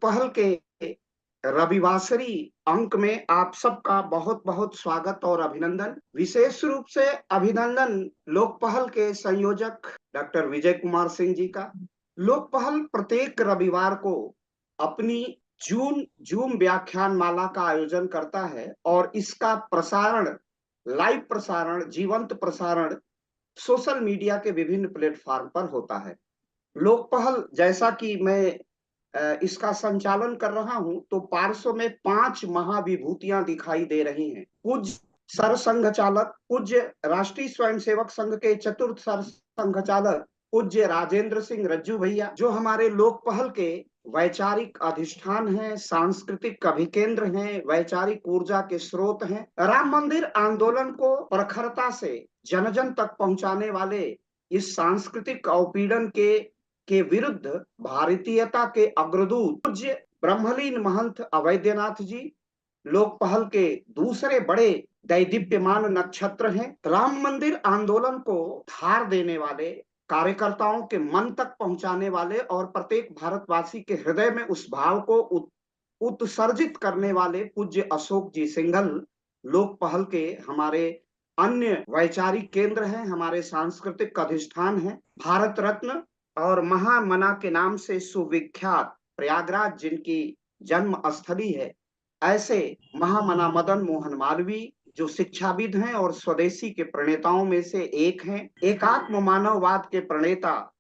पहल के रविवासरी अंक में आप सबका बहुत बहुत स्वागत और अभिनंदन। विशेष रूप से अभिनंदन लोक पहल के संयोजक डॉक्टर विजय कुमार सिंह जी का। लोक पहल प्रत्येक रविवार को अपनी जून जूम व्याख्यान माला का आयोजन करता है और इसका प्रसारण, लाइव प्रसारण, जीवंत प्रसारण सोशल मीडिया के विभिन्न प्लेटफॉर्म पर होता है। लोक पहल, जैसा कि मैं इसका संचालन कर रहा हूं, तो पार्श्व में 5 महाविभूतियां दिखाई दे रही हैं। पूज्य सर संघ चालक, पूज्य राष्ट्रीय स्वयंसेवक संघ के चतुर्थ सर संघ चालक पूज्य राजेंद्र सिंह रज्जू भैया, जो हमारे लोक पहल के वैचारिक अधिष्ठान हैं, सांस्कृतिक अभिकेंद्र हैं, वैचारिक ऊर्जा के स्रोत हैं। राम मंदिर आंदोलन को प्रखरता से जन जन तक पहुंचाने वाले इस सांस्कृतिक अवपीड़न के विरुद्ध भारतीयता के अग्रदूत पूज्य ब्रह्मलीन महंत अवैधनाथ जी लोक पहल के दूसरे बड़े दैदीप्यमान नक्षत्र हैं। राम मंदिर आंदोलन को धार देने वाले, कार्यकर्ताओं के मन तक पहुंचाने वाले और प्रत्येक भारतवासी के हृदय में उस भाव को उत्सर्जित करने वाले पूज्य अशोक जी सिंघल लोक पहल के हमारे अन्य वैचारिक केंद्र हैं, हमारे सांस्कृतिक अधिष्ठान हैं। भारत रत्न और महामना के नाम से सुविख्यात प्रयागराज जिनकी जन्म स्थली है, ऐसे महामना मदन मोहन मालवीय जो शिक्षाविद हैं और स्वदेशी के प्रणेताओं में से एक हैं। एकात्म मानववाद के प्रणेता,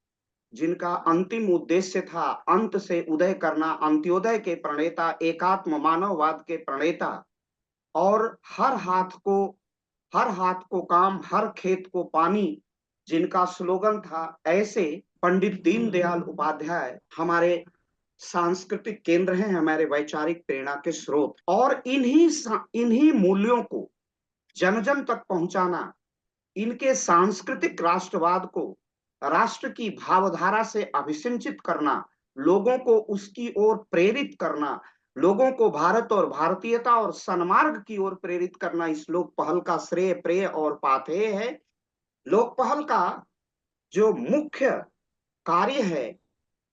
जिनका अंतिम उद्देश्य था अंत से उदय करना, अंत्योदय के प्रणेता, एकात्म मानववाद के प्रणेता और हर हाथ को काम, हर खेत को पानी जिनका स्लोगन था, ऐसे पंडित दीनदयाल उपाध्याय हमारे सांस्कृतिक केंद्र हैं, हमारे वैचारिक प्रेरणा के स्रोत। और इन्हीं मूल्यों को जन जन तक पहुंचाना, इनके सांस्कृतिक राष्ट्रवाद को राष्ट्र की भावधारा से अभिसिंचित करना, लोगों को उसकी ओर प्रेरित करना, लोगों को भारत और भारतीयता और सन्मार्ग की ओर प्रेरित करना, इस लोक पहल का श्रेय, प्रेय और पाथेय है। लोक पहल का जो मुख्य कार्य है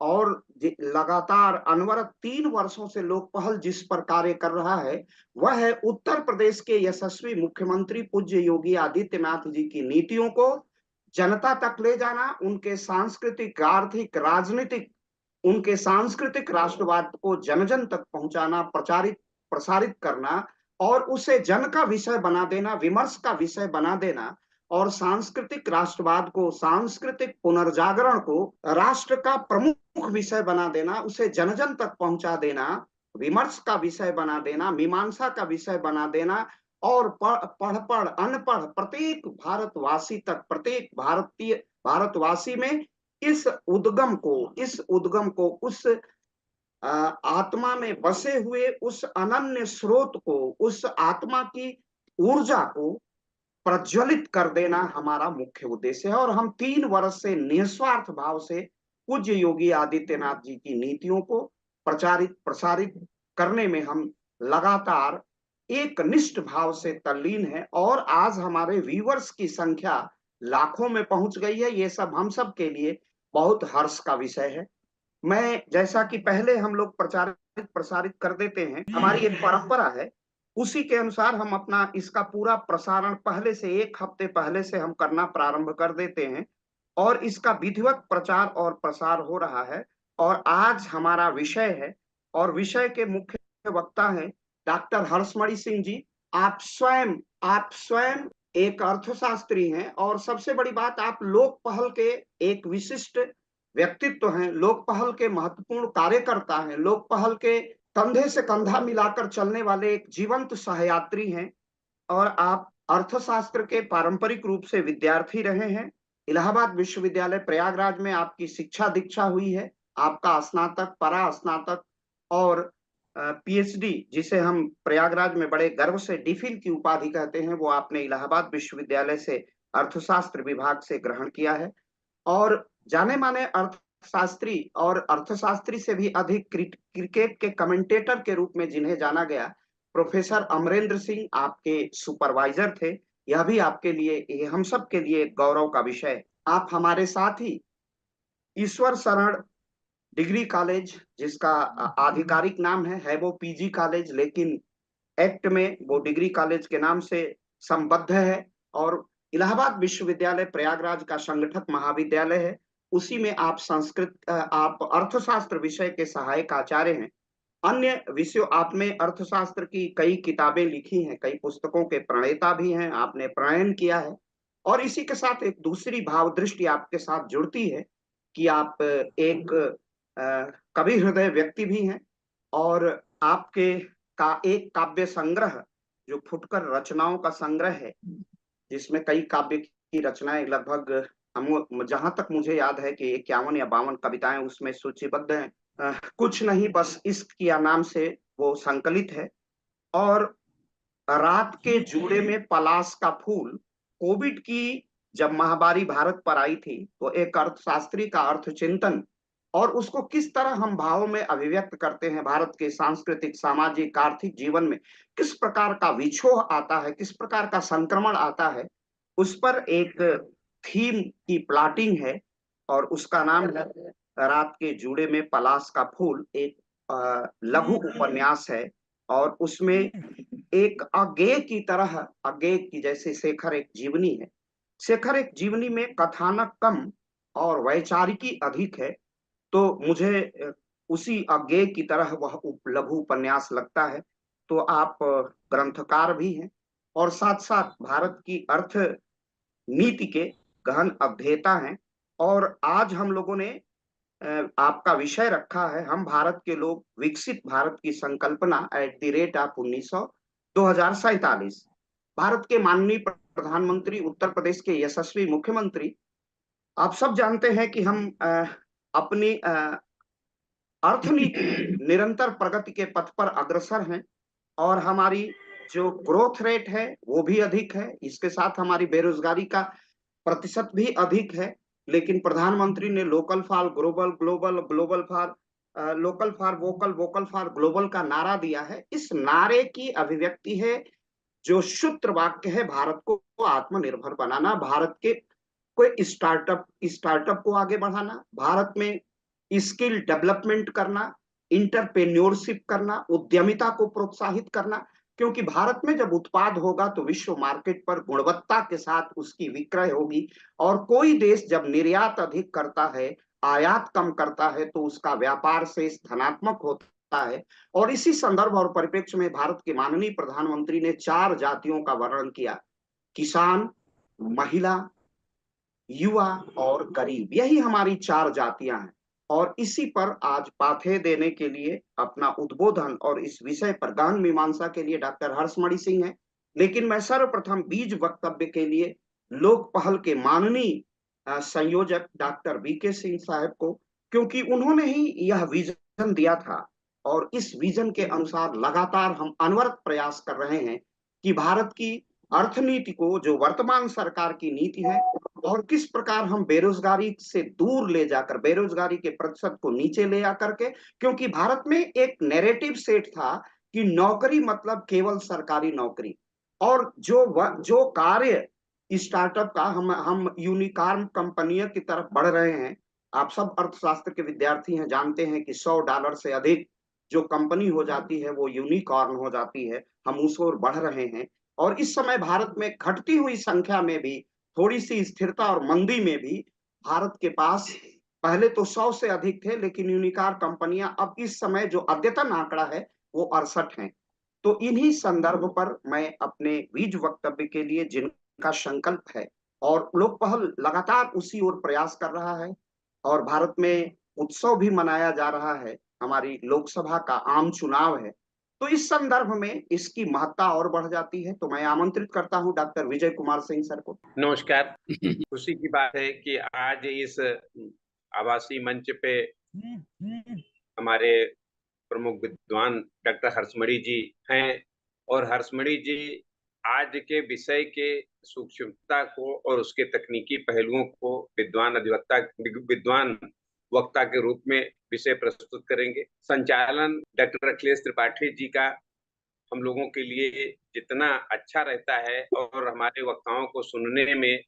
और लगातार अनवरत 3 वर्षों से लोक पहल जिस पर कार्य कर रहा है, वह है उत्तर प्रदेश के यशस्वी मुख्यमंत्री पूज्य योगी आदित्यनाथ जी की नीतियों को जनता तक ले जाना, उनके सांस्कृतिक, आर्थिक, राजनीतिक, उनके सांस्कृतिक राष्ट्रवाद को जन जन तक पहुंचाना, प्रसारित करना और उसे जन का विषय बना देना, विमर्श का विषय बना देना और सांस्कृतिक राष्ट्रवाद को, सांस्कृतिक पुनर्जागरण को राष्ट्र का प्रमुख विषय बना देना, उसे जन जन तक पहुंचा देना, विमर्श का विषय बना देना, मीमांसा का विषय बना देना और पढ़ अनपढ़ प्रत्येक भारतवासी तक, प्रत्येक भारतवासी में इस उद्गम को उस आत्मा में बसे हुए उस अनन्य स्रोत को, उस आत्मा की ऊर्जा को प्रज्वलित कर देना हमारा मुख्य उद्देश्य है। और हम 3 वर्ष से निस्वार्थ भाव से पूज्य योगी आदित्यनाथ जी की नीतियों को प्रसारित करने में हम लगातार एक निष्ठ भाव से तल्लीन है और आज हमारे व्यूअर्स की संख्या लाखों में पहुंच गई है। ये सब हम सब के लिए बहुत हर्ष का विषय है। मैं, जैसा कि पहले हम लोग प्रसारित कर देते हैं, हमारी एक परंपरा है, उसी के अनुसार हम अपना इसका पूरा प्रसारण पहले से 1 हफ्ते पहले से हम करना प्रारंभ कर देते हैं और इसका विधिवत प्रचार और प्रसार हो रहा है। और आज हमारा विषय है और विषय के मुख्य वक्ता हैं डॉक्टर हर्षमणि सिंह जी। आप स्वयं एक अर्थशास्त्री हैं और सबसे बड़ी बात, आप लोक पहल के एक विशिष्ट व्यक्तित्व हैं, लोक पहल के महत्वपूर्ण कार्यकर्ता हैं, लोक पहल के कंधे से कंधा मिलाकर चलने वाले एक जीवंत सहयात्री हैं और आप अर्थशास्त्र के पारंपरिक रूप से विद्यार्थी रहे हैं। इलाहाबाद विश्वविद्यालय प्रयागराज में आपकी शिक्षा दीक्षा हुई है। आपका स्नातक, परा स्नातक और पीएचडी, जिसे हम प्रयागराज में बड़े गर्व से डीफिल की उपाधि कहते हैं, वो आपने इलाहाबाद विश्वविद्यालय से अर्थशास्त्र विभाग से ग्रहण किया है। और जाने माने अर्थशास्त्री और अर्थशास्त्री से भी अधिक क्रिकेट के कमेंटेटर के रूप में जिन्हें जाना गया, प्रोफेसर अमरेंद्र सिंह आपके सुपरवाइजर थे। यह भी आपके लिए, ये हम सब के लिए गौरव का विषय है। आप हमारे साथ ही ईश्वर शरण डिग्री कॉलेज, जिसका आधिकारिक नाम है वो पीजी कॉलेज, लेकिन एक्ट में वो डिग्री कॉलेज के नाम से संबद्ध है। और इलाहाबाद विश्वविद्यालय प्रयागराज का संगठक महाविद्यालय है। उसी में आप अर्थशास्त्र विषय के सहायक आचार्य हैं। अन्य विषयों आपने अर्थशास्त्र की कई किताबें लिखी हैं, कई पुस्तकों के प्रणेता भी हैं, आपने प्रणयन किया है। और इसी के साथ एक दूसरी भाव दृष्टि आपके साथ जुड़ती है कि आप एक कवि हृदय व्यक्ति भी हैं। और आपके का एक काव्य संग्रह जो फुटकर रचनाओं का संग्रह है, जिसमें कई काव्य की रचनाएं लगभग हम जहां तक मुझे याद है कि 51 या 52 कविताएं उसमें सूचीबद्ध हैं। कुछ नहीं बस इश्क किया नाम से वो संकलित है। और रात के जूड़े में पलाश का फूल, कोविड की जब महामारी भारत पर आई थी तो एक अर्थशास्त्री का अर्थ चिंतन और उसको किस तरह हम भावों में अभिव्यक्त करते हैं, भारत के सांस्कृतिक सामाजिक आर्थिक जीवन में किस प्रकार का विक्षोभ आता है, किस प्रकार का संक्रमण आता है, उस पर एक थीम की प्लॉटिंग है। और उसका नाम है रात के जूड़े में पलाश का फूल। एक लघु उपन्यास है और उसमें एक अज्ञेय की तरह, अज्ञेय की जैसे शेखर एक जीवनी है, शेखर एक जीवनी में कथानक कम और वैचारिकी अधिक है। तो मुझे उसी अज्ञेय की तरह वह लघु उपन्यास लगता है। तो आप ग्रंथकार भी हैं और साथ साथ भारत की अर्थ नीति के गहन अध्येता हैं। और आज हम लोगों ने आपका विषय रखा है, हम भारत के लोग विकसित भारत की संकल्पना at the rate of 2047। Bharat के माननीय प्रधानमंत्री, उत्तर प्रदेश के यशस्वी मुख्यमंत्री, आप सब जानते हैं कि हम अपनी अर्थनीति निरंतर प्रगति के पथ पर अग्रसर हैं। और हमारी जो ग्रोथ रेट है वो भी अधिक है, इसके साथ हमारी बेरोजगारी का प्रतिशत भी अधिक है। लेकिन प्रधानमंत्री ने local for global, global global for local for vocal, vocal for global का नारा दिया है। इस नारे की अभिव्यक्ति है जो सूत्र वाक्य है, भारत को आत्मनिर्भर बनाना, भारत के कोई स्टार्टअप को आगे बढ़ाना, भारत में स्किल डेवलपमेंट करना, इंटरप्रेन्योरशिप करना, उद्यमिता को प्रोत्साहित करना। क्योंकि भारत में जब उत्पाद होगा तो विश्व मार्केट पर गुणवत्ता के साथ उसकी विक्रय होगी। और कोई देश जब निर्यात अधिक करता है, आयात कम करता है, तो उसका व्यापार शेष धनात्मक होता है। और इसी संदर्भ और परिप्रेक्ष्य में भारत के माननीय प्रधानमंत्री ने 4 जातियों का वर्णन किया: किसान, महिला, युवा और गरीब। यही हमारी 4 जातियां हैं। और इसी पर आज पाथे देने के लिए अपना उद्बोधन और इस विषय पर गहन मीमांसा के लिए डॉक्टर हर्षमणि सिंह हैं। लेकिन मैं सर्वप्रथम बीज वक्तव्य के लिए लोक पहल के माननीय संयोजक डॉक्टर बीके सिंह साहब को, क्योंकि उन्होंने ही यह विजन दिया था और इस विजन के अनुसार लगातार हम अनवरत प्रयास कर रहे हैं कि भारत की अर्थनीति को, जो वर्तमान सरकार की नीति है, और किस प्रकार हम बेरोजगारी से दूर ले जाकर बेरोजगारी के प्रतिशत को नीचे ले आकर के, क्योंकि भारत में एक नैरेटिव सेट था कि नौकरी मतलब केवल सरकारी नौकरी। और जो कार्य स्टार्टअप का हम यूनिकॉर्न कंपनियों की तरफ बढ़ रहे हैं। आप सब अर्थशास्त्र के विद्यार्थी हैं, जानते हैं कि $100 से अधिक जो कंपनी हो जाती है वो यूनिकॉर्न हो जाती है। हम उस ओर बढ़ रहे हैं। और इस समय भारत में घटती हुई संख्या में भी, थोड़ी सी स्थिरता और मंदी में भी, भारत के पास पहले तो 100 से अधिक थे, लेकिन यूनिकॉर्न कंपनियां अब इस समय जो अद्यतन आंकड़ा है वो 68 हैं। तो इन्हीं संदर्भ पर मैं अपने बीज वक्तव्य के लिए, जिनका संकल्प है और लोक पहल लगातार उसी ओर प्रयास कर रहा है, और भारत में उत्सव भी मनाया जा रहा है, हमारी लोकसभा का आम चुनाव है, तो इस संदर्भ में इसकी महत्ता और बढ़ जाती है। तो मैं आमंत्रित करता हूं डॉक्टर विजय कुमार सिंह सर को। नमस्कार। खुशी की बात है कि आज इस आभासी मंच पे हमारे प्रमुख विद्वान डॉक्टर हर्षमणि जी हैं और हर्षमणि जी आज के विषय के सूक्ष्मता को और उसके तकनीकी पहलुओं को विद्वान वक्ता के रूप में विषय प्रस्तुत करेंगे। संचालन डॉक्टर अखिलेश त्रिपाठी जी का हम लोगों के लिए जितना अच्छा रहता है और हमारे वक्ताओं को सुनने में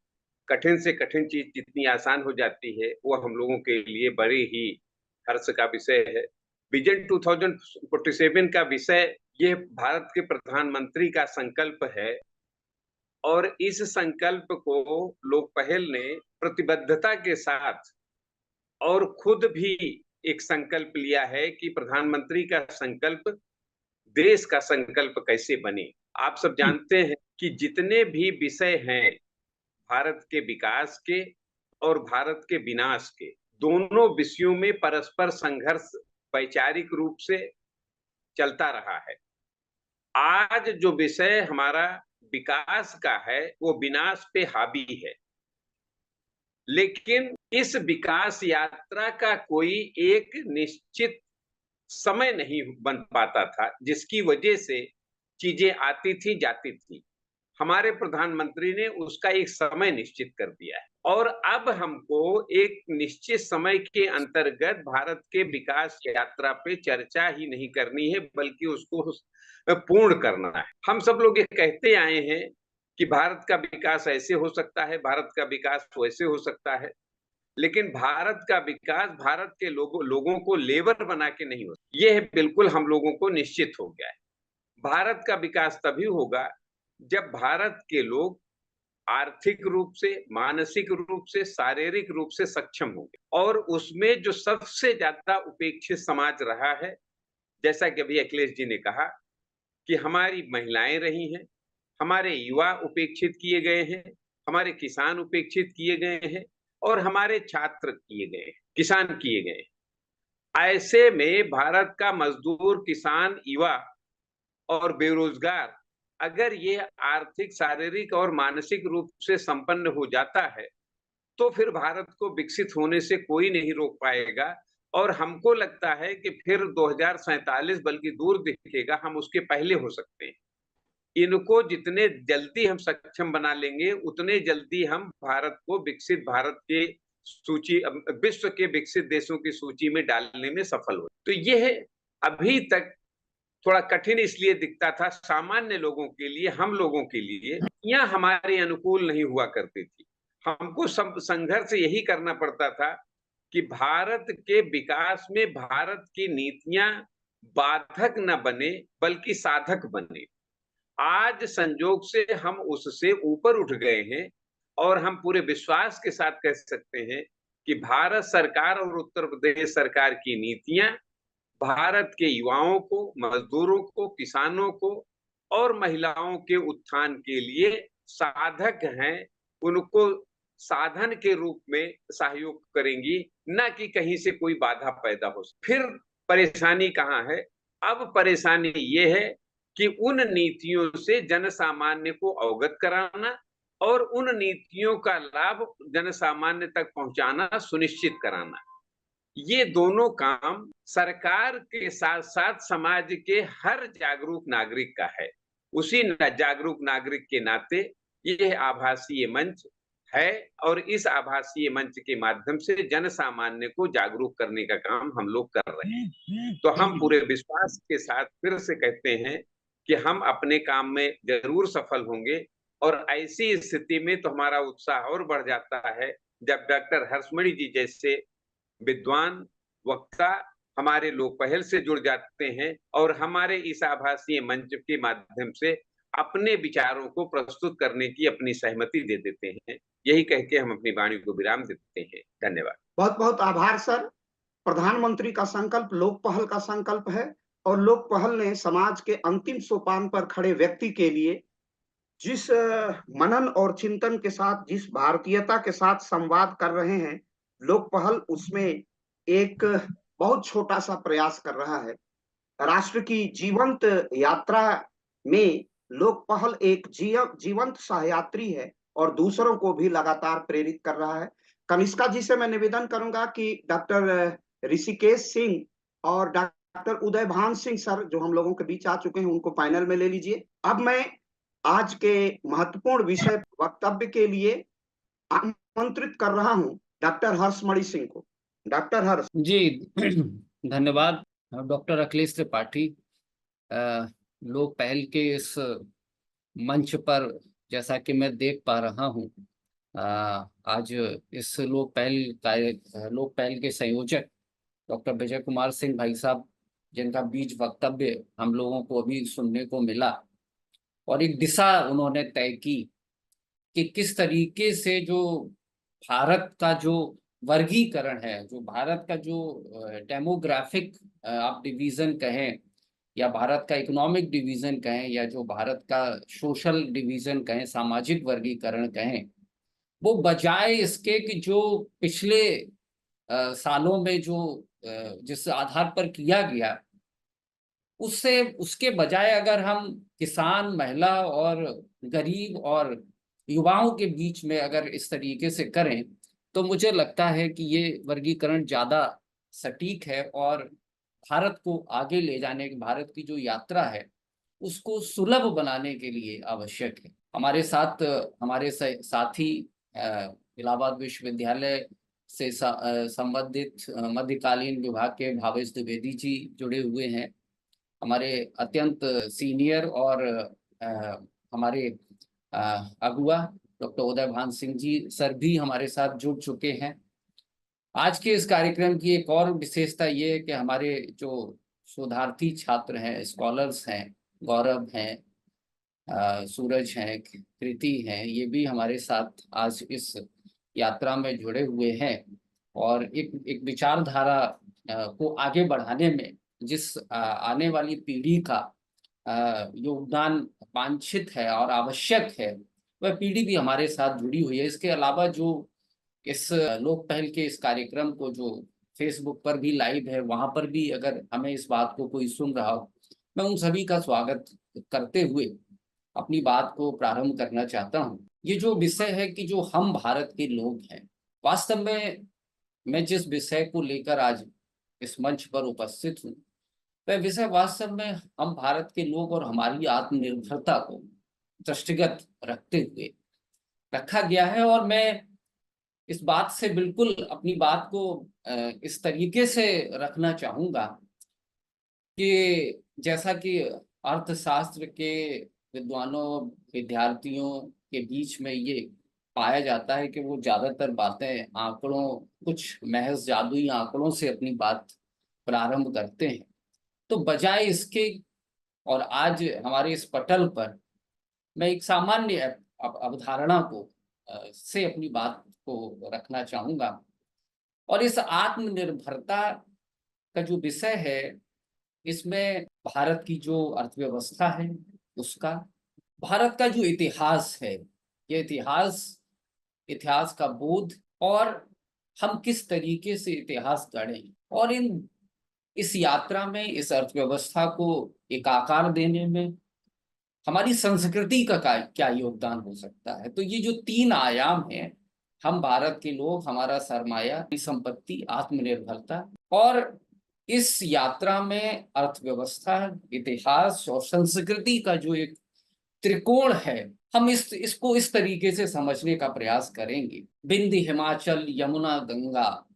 कठिन से कठिन चीज जितनी आसान हो जाती है, वो हम लोगों के लिए बड़ी ही हर्ष का विषय है। विजन 2047 का विषय ये भारत के प्रधानमंत्री का संकल्प है और इस संकल्प को लोकपहल ने प्रतिबद्धता के साथ और खुद भी एक संकल्प लिया है कि प्रधानमंत्री का संकल्प देश का संकल्प कैसे बने। आप सब जानते हैं कि जितने भी विषय हैं भारत के विकास के और भारत के विनाश के, दोनों विषयों में परस्पर संघर्ष वैचारिक रूप से चलता रहा है। आज जो विषय हमारा विकास का है वो विनाश पे हावी है, लेकिन इस विकास यात्रा का कोई एक निश्चित समय नहीं बन पाता था, जिसकी वजह से चीजें आती थी जाती थी। हमारे प्रधानमंत्री ने उसका एक समय निश्चित कर दिया है और अब हमको एक निश्चित समय के अंतर्गत भारत के विकास यात्रा पे चर्चा ही नहीं करनी है, बल्कि उसको पूर्ण करना है। हम सब लोग ये कहते आए हैं कि भारत का विकास ऐसे हो सकता है, भारत का विकास वैसे हो सकता है, लेकिन भारत का विकास भारत के लोगों को लेबर बना के नहीं होता। यह बिल्कुल हम लोगों को निश्चित हो गया है। भारत का विकास तभी होगा जब भारत के लोग आर्थिक रूप से, मानसिक रूप से, शारीरिक रूप से सक्षम होंगे। और उसमें जो सबसे ज्यादा उपेक्षित समाज रहा है, जैसा कि अभी अखिलेश जी ने कहा कि हमारी महिलाएं रही हैं, हमारे युवा उपेक्षित किए गए हैं, हमारे किसान उपेक्षित किए गए हैं और हमारे छात्र किए गए हैं, किसान किए गए हैं। ऐसे में भारत का मजदूर, किसान, युवा और बेरोजगार अगर ये आर्थिक, शारीरिक और मानसिक रूप से संपन्न हो जाता है तो फिर भारत को विकसित होने से कोई नहीं रोक पाएगा। और हमको लगता है कि फिर 2047 बल्कि दूर दिखेगा, हम उसके पहले हो सकते हैं। इनको जितने जल्दी हम सक्षम बना लेंगे उतने जल्दी हम भारत को विकसित भारत के सूची, विश्व के विकसित देशों की सूची में डालने में सफल हो। तो यह अभी तक थोड़ा कठिन इसलिए दिखता था सामान्य लोगों के लिए, हम लोगों के लिए यह हमारे अनुकूल नहीं हुआ करती थी। हमको संघर्ष यही करना पड़ता था कि भारत के विकास में भारत की नीतियां बाधक न बने बल्कि साधक बने। आज संजोग से हम उससे ऊपर उठ गए हैं और हम पूरे विश्वास के साथ कह सकते हैं कि भारत सरकार और उत्तर प्रदेश सरकार की नीतियां भारत के युवाओं को, मजदूरों को, किसानों को और महिलाओं के उत्थान के लिए साधक हैं। उनको साधन के रूप में सहयोग करेंगी, न कि कहीं से कोई बाधा पैदा हो। फिर परेशानी कहाँ है? अब परेशानी ये है कि उन नीतियों से जनसामान्य को अवगत कराना और उन नीतियों का लाभ जनसामान्य तक पहुंचाना सुनिश्चित कराना। ये दोनों काम सरकार के साथ साथ समाज के हर जागरूक नागरिक का है। उसी जागरूक नागरिक के नाते यह आभासीय मंच है और इस आभासीय मंच के माध्यम से जनसामान्य को जागरूक करने का काम हम लोग कर रहे हैं। तो हम पूरे विश्वास के साथ फिर से कहते हैं कि हम अपने काम में जरूर सफल होंगे और ऐसी स्थिति में तो हमारा उत्साह और बढ़ जाता है जब डॉक्टर हर्षमणि जी जैसे विद्वान वक्ता हमारे लोकपहल से जुड़ जाते हैं और हमारे इस आभासीय मंच के माध्यम से अपने विचारों को प्रस्तुत करने की अपनी सहमति दे देते हैं। यही कह के हम अपनी वाणी को विराम देते हैं। धन्यवाद। बहुत बहुत आभार सर। प्रधानमंत्री का संकल्प लोकपहल का संकल्प है और लोकपहल ने समाज के अंतिम सोपान पर खड़े व्यक्ति के लिए जिस मनन और चिंतन के साथ, जिस भारतीयता के साथ संवाद कर रहे हैं, लोकपहल उसमें एक बहुत छोटा सा प्रयास कर रहा है। राष्ट्र की जीवंत यात्रा में लोकपहल एक जीवंत सहयात्री है और दूसरों को भी लगातार प्रेरित कर रहा है। कनिष्का जी से मैं निवेदन करूंगा कि डॉक्टर ऋषिकेश सिंह और डॉक्टर उदयभान सिंह सर जो हम लोगों के बीच आ चुके हैं उनको पैनल में ले लीजिए। अब मैं आज के महत्वपूर्ण विषय वक्तव्य के लिए आमंत्रित कर रहा हूं डॉक्टर हर्षमणि सिंह को। डॉक्टर हर्ष जी धन्यवाद डॉक्टर अखिलेश त्रिपाठी। लोक पहल के इस मंच पर जैसा कि मैं देख पा रहा हूं, आज इस लोक पहल के संयोजक डॉक्टर विजय कुमार सिंह भाई साहब, जिनका बीच वक्तव्य हम लोगों को अभी सुनने को मिला, और एक दिशा उन्होंने तय की कि किस तरीके से जो भारत का जो वर्गीकरण है, जो भारत का जो डेमोग्राफिक आप डिवीजन कहें, या भारत का इकोनॉमिक डिवीजन कहें, या जो भारत का सोशल डिवीजन कहें, सामाजिक वर्गीकरण कहें, वो बजाय इसके कि जो पिछले सालों में जो जिस आधार पर किया गया, उससे उसके बजाय अगर हम किसान, महिला और गरीब और युवाओं के बीच में अगर इस तरीके से करें, तो मुझे लगता है कि ये वर्गीकरण ज़्यादा सटीक है और भारत को आगे ले जाने की, भारत की जो यात्रा है उसको सुलभ बनाने के लिए आवश्यक है। हमारे साथ हमारे साथी इलाहाबाद विश्वविद्यालय से संबंधित मध्यकालीन विभाग के भावेश द्विवेदी जी जुड़े हुए हैं। हमारे अत्यंत सीनियर और हमारे अगुआ डॉक्टर उदय भान सिंह जी सर भी हमारे साथ जुड़ चुके हैं। आज के इस कार्यक्रम की एक और विशेषता ये है कि हमारे जो शोधार्थी छात्र हैं, स्कॉलर्स हैं, गौरव हैं, सूरज हैं, कृति हैं, ये भी हमारे साथ आज इस यात्रा में जुड़े हुए हैं और एक विचारधारा को आगे बढ़ाने में जिस आने वाली पीढ़ी का योगदान वांछित है और आवश्यक है, वह पीढ़ी भी हमारे साथ जुड़ी हुई है। इसके अलावा जो इस लोक पहल के इस कार्यक्रम को जो फेसबुक पर भी लाइव है, वहां पर भी अगर हमें इस बात को कोई सुन रहा हो, मैं उन सभी का स्वागत करते हुए अपनी बात को प्रारंभ करना चाहता हूँ। ये जो विषय है कि जो हम भारत के लोग हैं, वास्तव में मैं जिस विषय को लेकर आज इस मंच पर उपस्थित हूँ, वह विषय वास्तव में हम भारत के लोग और हमारी आत्मनिर्भरता को दृष्टिगत रखते हुए रखा गया है। और मैं इस बात से बिल्कुल अपनी बात को इस तरीके से रखना चाहूँगा कि जैसा कि अर्थशास्त्र के विद्वानों, विद्यार्थियों के बीच में ये पाया जाता है कि वो ज़्यादातर बातें आंकड़ों, कुछ महज जादुई आंकड़ों से अपनी बात प्रारंभ करते हैं, तो बजाय इसके और आज हमारे इस पटल पर मैं एक सामान्य अवधारणा को से अपनी बात को रखना चाहूँगा। और इस आत्मनिर्भरता का जो विषय है, इसमें भारत की जो अर्थव्यवस्था है उसका, भारत का जो इतिहास है, ये इतिहास का बोध और हम किस तरीके से इतिहास गढ़ें, और इस यात्रा में इस अर्थव्यवस्था को एक आकार देने में हमारी संस्कृति का क्या योगदान हो सकता है। तो ये जो तीन आयाम हैं, हम भारत के लोग, हमारा सरमाया, संपत्ति, आत्मनिर्भरता, और इस यात्रा में अर्थव्यवस्था, इतिहास और संस्कृति का जो एक त्रिकोण है, हम इसको इस तरीके से समझने का प्रयास करेंगे। बिंदी हिमाचल, यमुना गंगा,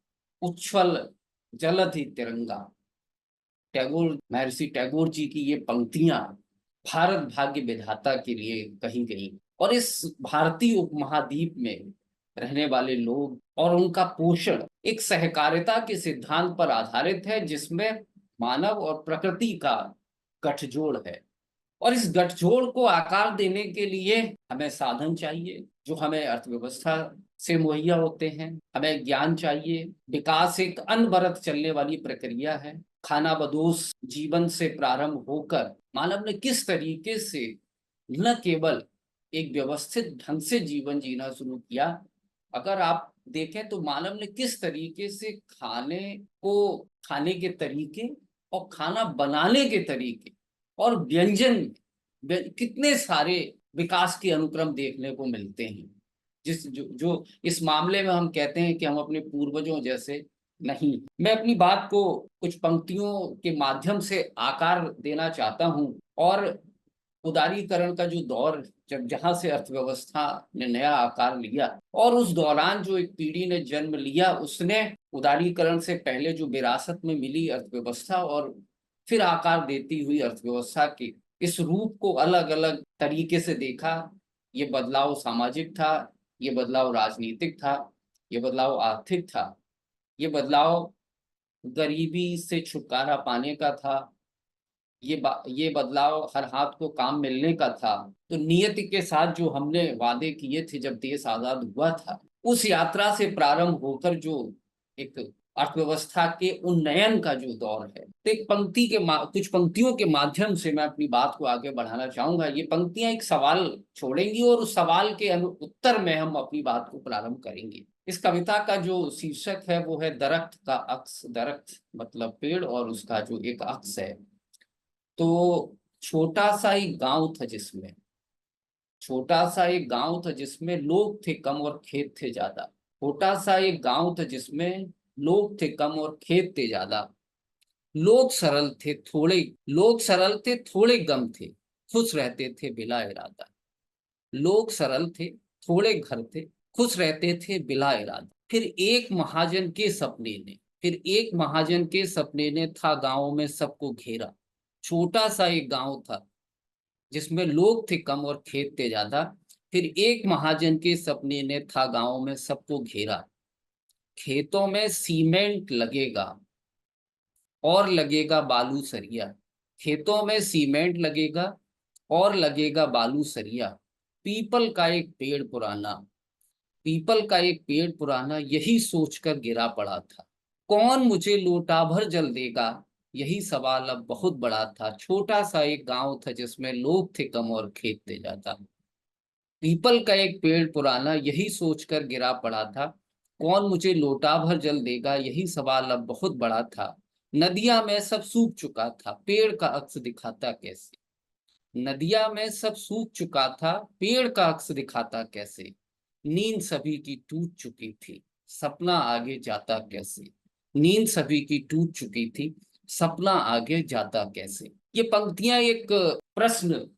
उच्छ्वल जलधि तिरंगा। टैगोर, महर्षि टैगोर जी की ये पंक्तियां भारत भाग्य विधाता के लिए कही गई, और इस भारतीय उपमहाद्वीप में रहने वाले लोग और उनका पोषण एक सहकारिता के सिद्धांत पर आधारित है, जिसमें मानव और प्रकृति का गठजोड़ है। और इस गठजोड़ को आकार देने के लिए हमें साधन चाहिए जो हमें अर्थव्यवस्था से मुहैया होते हैं, हमें ज्ञान चाहिए। विकास एक अनवरत चलने वाली प्रक्रिया है। खाना बदोश जीवन से प्रारंभ होकर मानव ने किस तरीके से न केवल एक व्यवस्थित ढंग से जीवन जीना शुरू किया, अगर आप देखें तो मानव ने किस तरीके से खाने के तरीके और खाना बनाने के तरीके और व्यंजन कितने सारे विकास के अनुक्रम देखने को मिलते हैं, जो इस मामले में हम कहते हैं कि हम अपने पूर्वजों जैसे नहीं। मैं अपनी बात को कुछ पंक्तियों के माध्यम से आकार देना चाहता हूं। और उदारीकरण का जो दौर जहां से अर्थव्यवस्था ने नया आकार लिया, और उस दौरान जो एक पीढ़ी ने जन्म लिया, उसने उदारीकरण से पहले जो विरासत में मिली अर्थव्यवस्था और फिर आकार देती हुई अर्थव्यवस्था के इस रूप को अलग अलग तरीके से देखा। ये बदलाव सामाजिक था, ये बदलाव राजनीतिक था, ये बदलाव आर्थिक था, ये बदलाव गरीबी से छुटकारा पाने का था, ये बदलाव हर हाथ को काम मिलने का था। तो नियति के साथ जो हमने वादे किए थे जब देश आजाद हुआ था, उस यात्रा से प्रारंभ होकर जो एक अर्थव्यवस्था के उन्नयन का जो दौर है, तो एक कुछ पंक्तियों के माध्यम से मैं अपनी बात को आगे बढ़ाना चाहूंगा। ये पंक्तियां एक सवाल छोड़ेंगी और उस सवाल के उत्तर में हम अपनी बात को प्रारंभ करेंगे। इस कविता का जो शीर्षक है वो है दरख्त का अक्स। दरख्त मतलब पेड़, और उसका जो एक अक्स है। तो छोटा सा एक गांव था जिसमें लोग थे कम और खेत थे ज्यादा। छोटा सा एक गांव था जिसमें लोग थे कम और खेत थे ज्यादा। लोग सरल थे, थोड़े गम थे, खुश रहते थे बिला इरादा। लोग सरल थे, थोड़े घर थे, खुश रहते थे बिला इरादा। फिर एक महाजन के सपने ने था गांव में सबको घेरा। छोटा सा एक गांव था जिसमें लोग थे कम और खेत थे ज्यादा। फिर एक महाजन के सपने ने था गांव में सबको घेरा। खेतों में सीमेंट लगेगा और लगेगा बालू सरिया। खेतों में सीमेंट लगेगा और लगेगा बालू सरिया। पीपल का एक पेड़ पुराना पीपल का एक पेड़ पुराना यही सोचकर गिरा पड़ा था। कौन मुझे लोटा भर जल देगा, यही सवाल अब बहुत बड़ा था। छोटा सा एक गांव था जिसमें लोग थे कम और खेत थे ज्यादा। पीपल का एक पेड़ पुराना यही सोचकर गिरा पड़ा था। कौन मुझे लोटा भर जल देगा, यही सवाल अब बहुत बड़ा था। नदिया में सब सूख चुका था, पेड़ का अक्स दिखाता कैसे। नदिया में सब सूख चुका था, पेड़ का अक्स दिखाता कैसे। नींद सभी की टूट चुकी थी, सपना आगे जाता कैसे। नींद सभी की टूट चुकी थी, सपना आगे जाता कैसे। ये पंक्तियां एक प्रश्न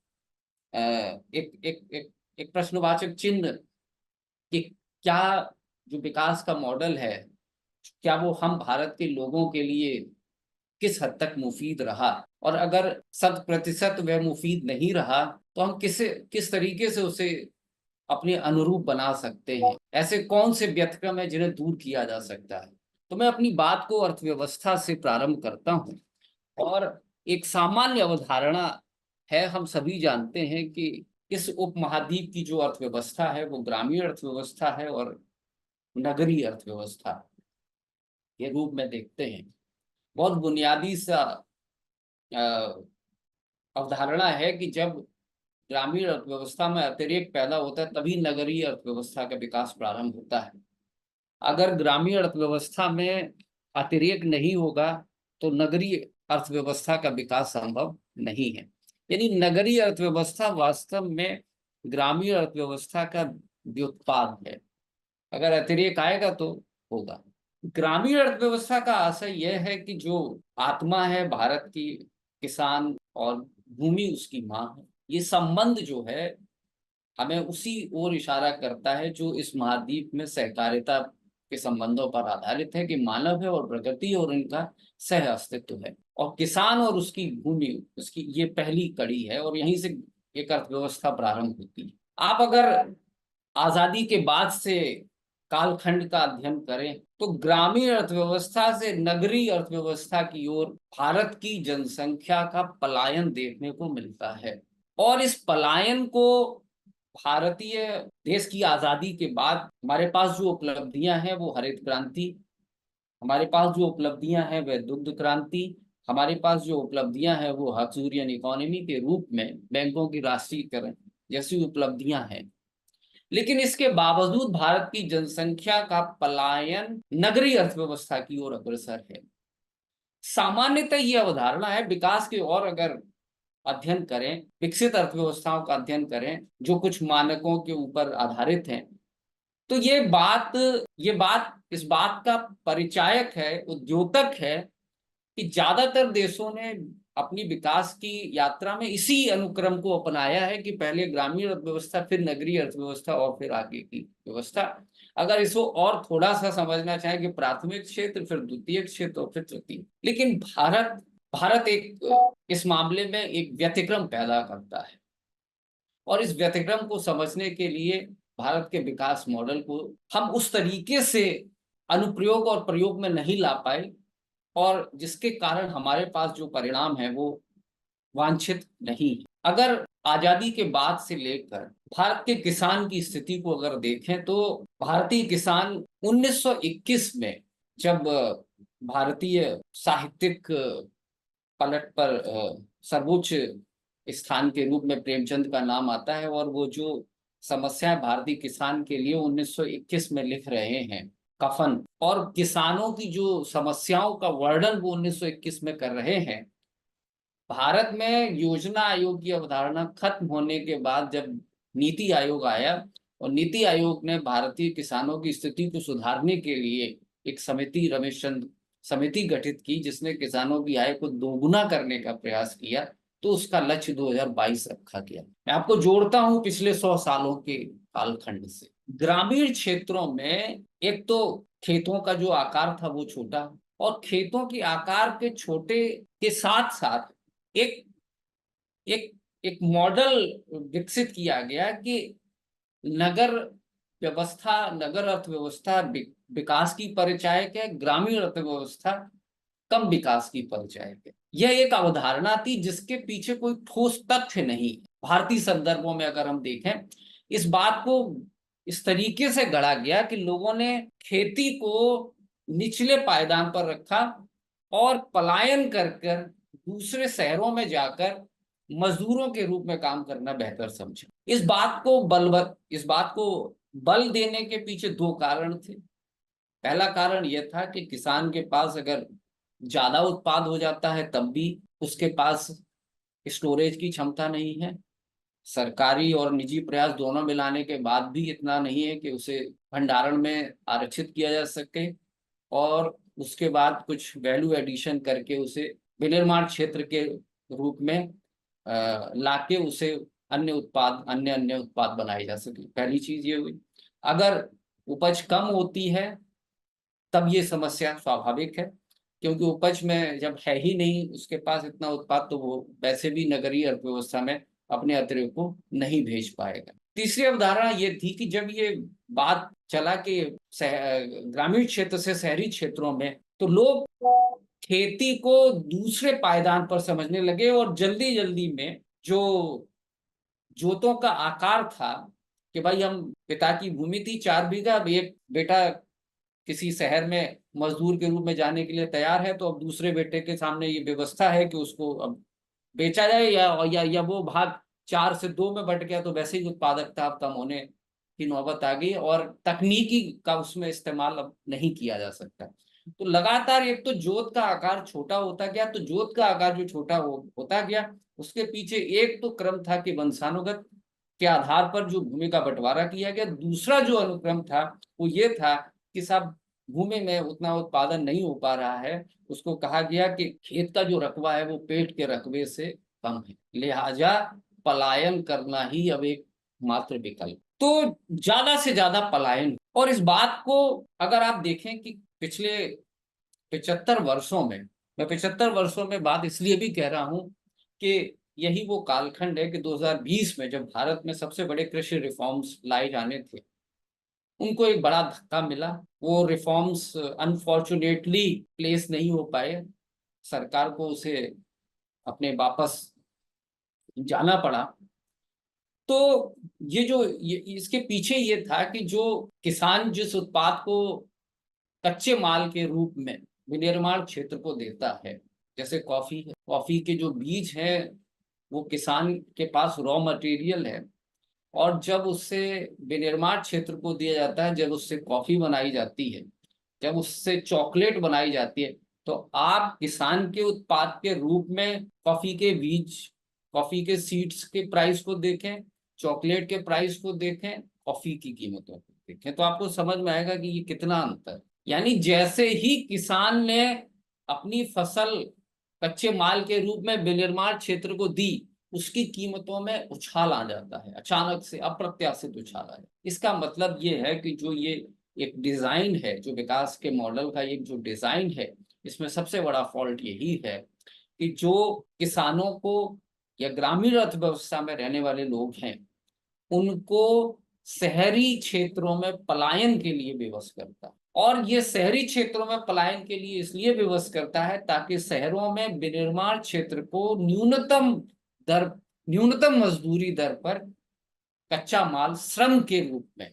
एक एक एक एक प्रश्नवाचक चिन्ह कि क्या जो विकास का मॉडल है, क्या वो हम भारत के लोगों के लिए किस हद तक मुफीद रहा, और अगर 100% वह मुफीद नहीं रहा तो हम किस तरीके से उसे अपने अनुरूप बना सकते हैं। ऐसे कौन से व्यतिक्रम है जिन्हें दूर किया जा सकता है। तो मैं अपनी बात को अर्थव्यवस्था से प्रारंभ करता हूं, और एक सामान्य अवधारणा है, हम सभी जानते हैं कि इस उपमहाद्वीप की जो अर्थव्यवस्था है वो ग्रामीण अर्थव्यवस्था है और नगरीय अर्थव्यवस्था के रूप में देखते हैं। बहुत बुनियादी सा अवधारणा है कि जब ग्रामीण अर्थव्यवस्था में अतिरेक पैदा होता है तभी नगरीय अर्थव्यवस्था का विकास प्रारंभ होता है। अगर ग्रामीण अर्थव्यवस्था में अतिरेक नहीं होगा तो नगरीय अर्थव्यवस्था का विकास संभव नहीं है। यानी नगरीय अर्थव्यवस्था वास्तव में ग्रामीण अर्थव्यवस्था का व्युत्पाद है। अगर अतिरेक आएगा तो होगा। ग्रामीण अर्थव्यवस्था का आशय यह है कि जो आत्मा है भारत की, किसान और भूमि उसकी माँ है, ये संबंध जो है हमें उसी ओर इशारा करता है जो इस महाद्वीप में सहकारिता के संबंधों पर आधारित है कि मानव है और प्रकृति और इनका सह अस्तित्व है, और किसान और उसकी भूमि उसकी ये पहली कड़ी है, और यहीं से एक अर्थव्यवस्था प्रारंभ होती है। आप अगर आजादी के बाद से कालखंड का अध्ययन करें तो ग्रामीण अर्थव्यवस्था से नगरीय अर्थव्यवस्था की ओर भारत की जनसंख्या का पलायन देखने को मिलता है। और इस पलायन को भारतीय देश की आजादी के बाद हमारे पास जो उपलब्धियां हैं वो हरित क्रांति, हमारे पास जो उपलब्धियां हैं वह दुग्ध क्रांति, हमारे पास जो उपलब्धियां हैं वो हक्सुरियन इकोनॉमी के रूप में बैंकों की राष्ट्रीयकरण जैसी उपलब्धियां हैं। लेकिन इसके बावजूद भारत की जनसंख्या का पलायन नगरीय अर्थव्यवस्था की ओर अग्रसर है। सामान्यतः यह अवधारणा है, विकास की ओर अगर अध्ययन करें, विकसित अर्थव्यवस्थाओं का अध्ययन करें जो कुछ मानकों के ऊपर आधारित हैं, तो ये बात इस बात का परिचायक है, उद्योतक है कि ज्यादातर देशों ने अपनी विकास की यात्रा में इसी अनुक्रम को अपनाया है कि पहले ग्रामीण अर्थव्यवस्था, फिर नगरीय अर्थव्यवस्था और फिर आगे की व्यवस्था। अगर इसको और थोड़ा सा समझना चाहें कि प्राथमिक क्षेत्र, फिर द्वितीय क्षेत्र और फिर तृतीय। लेकिन भारत एक इस मामले में एक व्यतिक्रम पैदा करता है, और इस व्यतिक्रम को समझने के लिए भारत के विकास मॉडल को हम उस तरीके से अनुप्रयोग और प्रयोग में नहीं ला पाए और जिसके कारण हमारे पास जो परिणाम है वो वांछित नहीं है। अगर आजादी के बाद से लेकर भारत के किसान की स्थिति को अगर देखें तो भारतीय किसान 1921 में जब भारतीय साहित्यिक पलट पर सर्वोच्च स्थान के रूप में प्रेमचंद का नाम आता है और वो जो समस्याएं भारतीय किसान के लिए 1921 में लिख रहे हैं कफन, और किसानों की जो समस्याओं का वर्णन वो 1921 में कर रहे हैं। भारत में योजना आयोग की अवधारणा खत्म होने के बाद जब नीति आयोग आया और नीति आयोग ने भारतीय किसानों की स्थिति को सुधारने के लिए एक समिति गठित की जिसने किसानों की आय को दोगुना करने का प्रयास किया, तो उसका लक्ष्य 2022 रखा गया। मैं आपको जोड़ता हूं पिछले 100 सालों के कालखंड से। ग्रामीण क्षेत्रों में एक तो खेतों का जो आकार था वो छोटा, और खेतों के आकार के छोटे के साथ साथ एक एक एक मॉडल विकसित किया गया कि नगर नगर अर्थव्यवस्था विकास की परिचायक है, ग्रामीण अर्थव्यवस्था कम विकास की परिचायक है। यह एक अवधारणा थी जिसके पीछे कोई ठोस तथ्य नहीं। भारतीय संदर्भों में अगर हम देखें, इस बात को इस तरीके से गढ़ा गया कि लोगों ने खेती को निचले पायदान पर रखा और पलायन कर कर दूसरे शहरों में जाकर मजदूरों के रूप में काम करना बेहतर समझा। इस बात को बल देने के पीछे दो कारण थे। पहला कारण यह था कि किसान के पास अगर ज्यादा उत्पाद हो जाता है तब भी उसके पास स्टोरेज की क्षमता नहीं है। सरकारी और निजी प्रयास दोनों मिलाने के बाद भी इतना नहीं है कि उसे भंडारण में आरक्षित किया जा सके, और उसके बाद कुछ वैल्यू एडिशन करके उसे विनिर्माण क्षेत्र के रूप में लाके उसे अन्य उत्पाद बनाए जा सके। पहली चीज ये हुई। अगर उपज कम होती है तब ये समस्या स्वाभाविक है, क्योंकि उपज में जब है ही नहीं उसके पास इतना उत्पाद, तो वो वैसे भी नगरीय अर्थव्यवस्था में अपने अतिरिक्त को नहीं भेज पाएगा। तीसरी अवधारणा ये थी कि जब ये बात चला कि ग्रामीण क्षेत्र से शहरी क्षेत्रों में, तो लोग खेती को दूसरे पायदान पर समझने लगे और जल्दी जल्दी में जो जोतों का आकार था कि भाई हम पिता की भूमि थी 4 बीघा, अब एक बेटा किसी शहर में मजदूर के रूप में जाने के लिए तैयार है, तो अब दूसरे बेटे के सामने ये व्यवस्था है कि उसको अब बेचा जाए या वो भाग 4 से 2 में बट गया, तो वैसे ही उत्पादकता अब कम होने की नौबत आ गई और तकनीकी का उसमें इस्तेमाल अब नहीं किया जा सकता। तो लगातार एक तो जोत का आकार छोटा होता गया, तो जोत का आकार जो छोटा होता गया उसके पीछे एक तो क्रम था कि वंशानुगत के आधार पर जो भूमि का बंटवारा किया गया। दूसरा जो अनुक्रम था वो ये था कि सब भूमि में उतना उत्पादन नहीं हो पा रहा है, उसको कहा गया कि खेत का जो रकबा है वो पेट के रकबे से कम है, लिहाजा पलायन करना ही अब एक मात्र विकल्प। तो ज्यादा से ज्यादा पलायन, और इस बात को अगर आप देखें कि पिछले 75 वर्षों में, मैं 75 वर्षों में बात इसलिए भी कह रहा हूं कि यही वो कालखंड है कि 2020 में जब भारत में सबसे बड़े कृषि रिफॉर्म्स लाए जाने थे, उनको एक बड़ा धक्का मिला। वो रिफॉर्म्स अनफॉर्चुनेटली प्लेस नहीं हो पाए, सरकार को उसे अपने वापस जाना पड़ा। तो इसके पीछे ये था कि जो किसान जिस उत्पाद को कच्चे माल के रूप में विनिर्माण क्षेत्र को देता है, जैसे कॉफी है, कॉफी के जो बीज है वो किसान के पास रॉ मटेरियल है, और जब उससे विनिर्माण क्षेत्र को दिया जाता है, जब उससे कॉफी बनाई जाती है, जब उससे चॉकलेट बनाई जाती है, तो आप किसान के उत्पाद के रूप में कॉफी के बीज, कॉफी के सीड्स के प्राइस को देखें, चॉकलेट के प्राइस को देखें, कॉफी की कीमतों को देखें, तो आपको समझ में आएगा कि ये कितना अंतर। यानी जैसे ही किसान ने अपनी फसल कच्चे माल के रूप में विनिर्माण क्षेत्र को दी, उसकी कीमतों में उछाल आ जाता है, अचानक से अप्रत्याशित उछाल आ जाता है। इसका मतलब ये है कि जो ये एक डिजाइन है, जो विकास के मॉडल का एक जो डिजाइन है, इसमें सबसे बड़ा फॉल्ट यही है कि जो किसानों को या ग्रामीण अर्थव्यवस्था में रहने वाले लोग हैं उनको शहरी क्षेत्रों में पलायन के लिए विवश करता है। और ये शहरी क्षेत्रों में पलायन के लिए इसलिए विवश करता है ताकि शहरों में विनिर्माण क्षेत्र को न्यूनतम मजदूरी दर पर कच्चा माल श्रम के रूप में,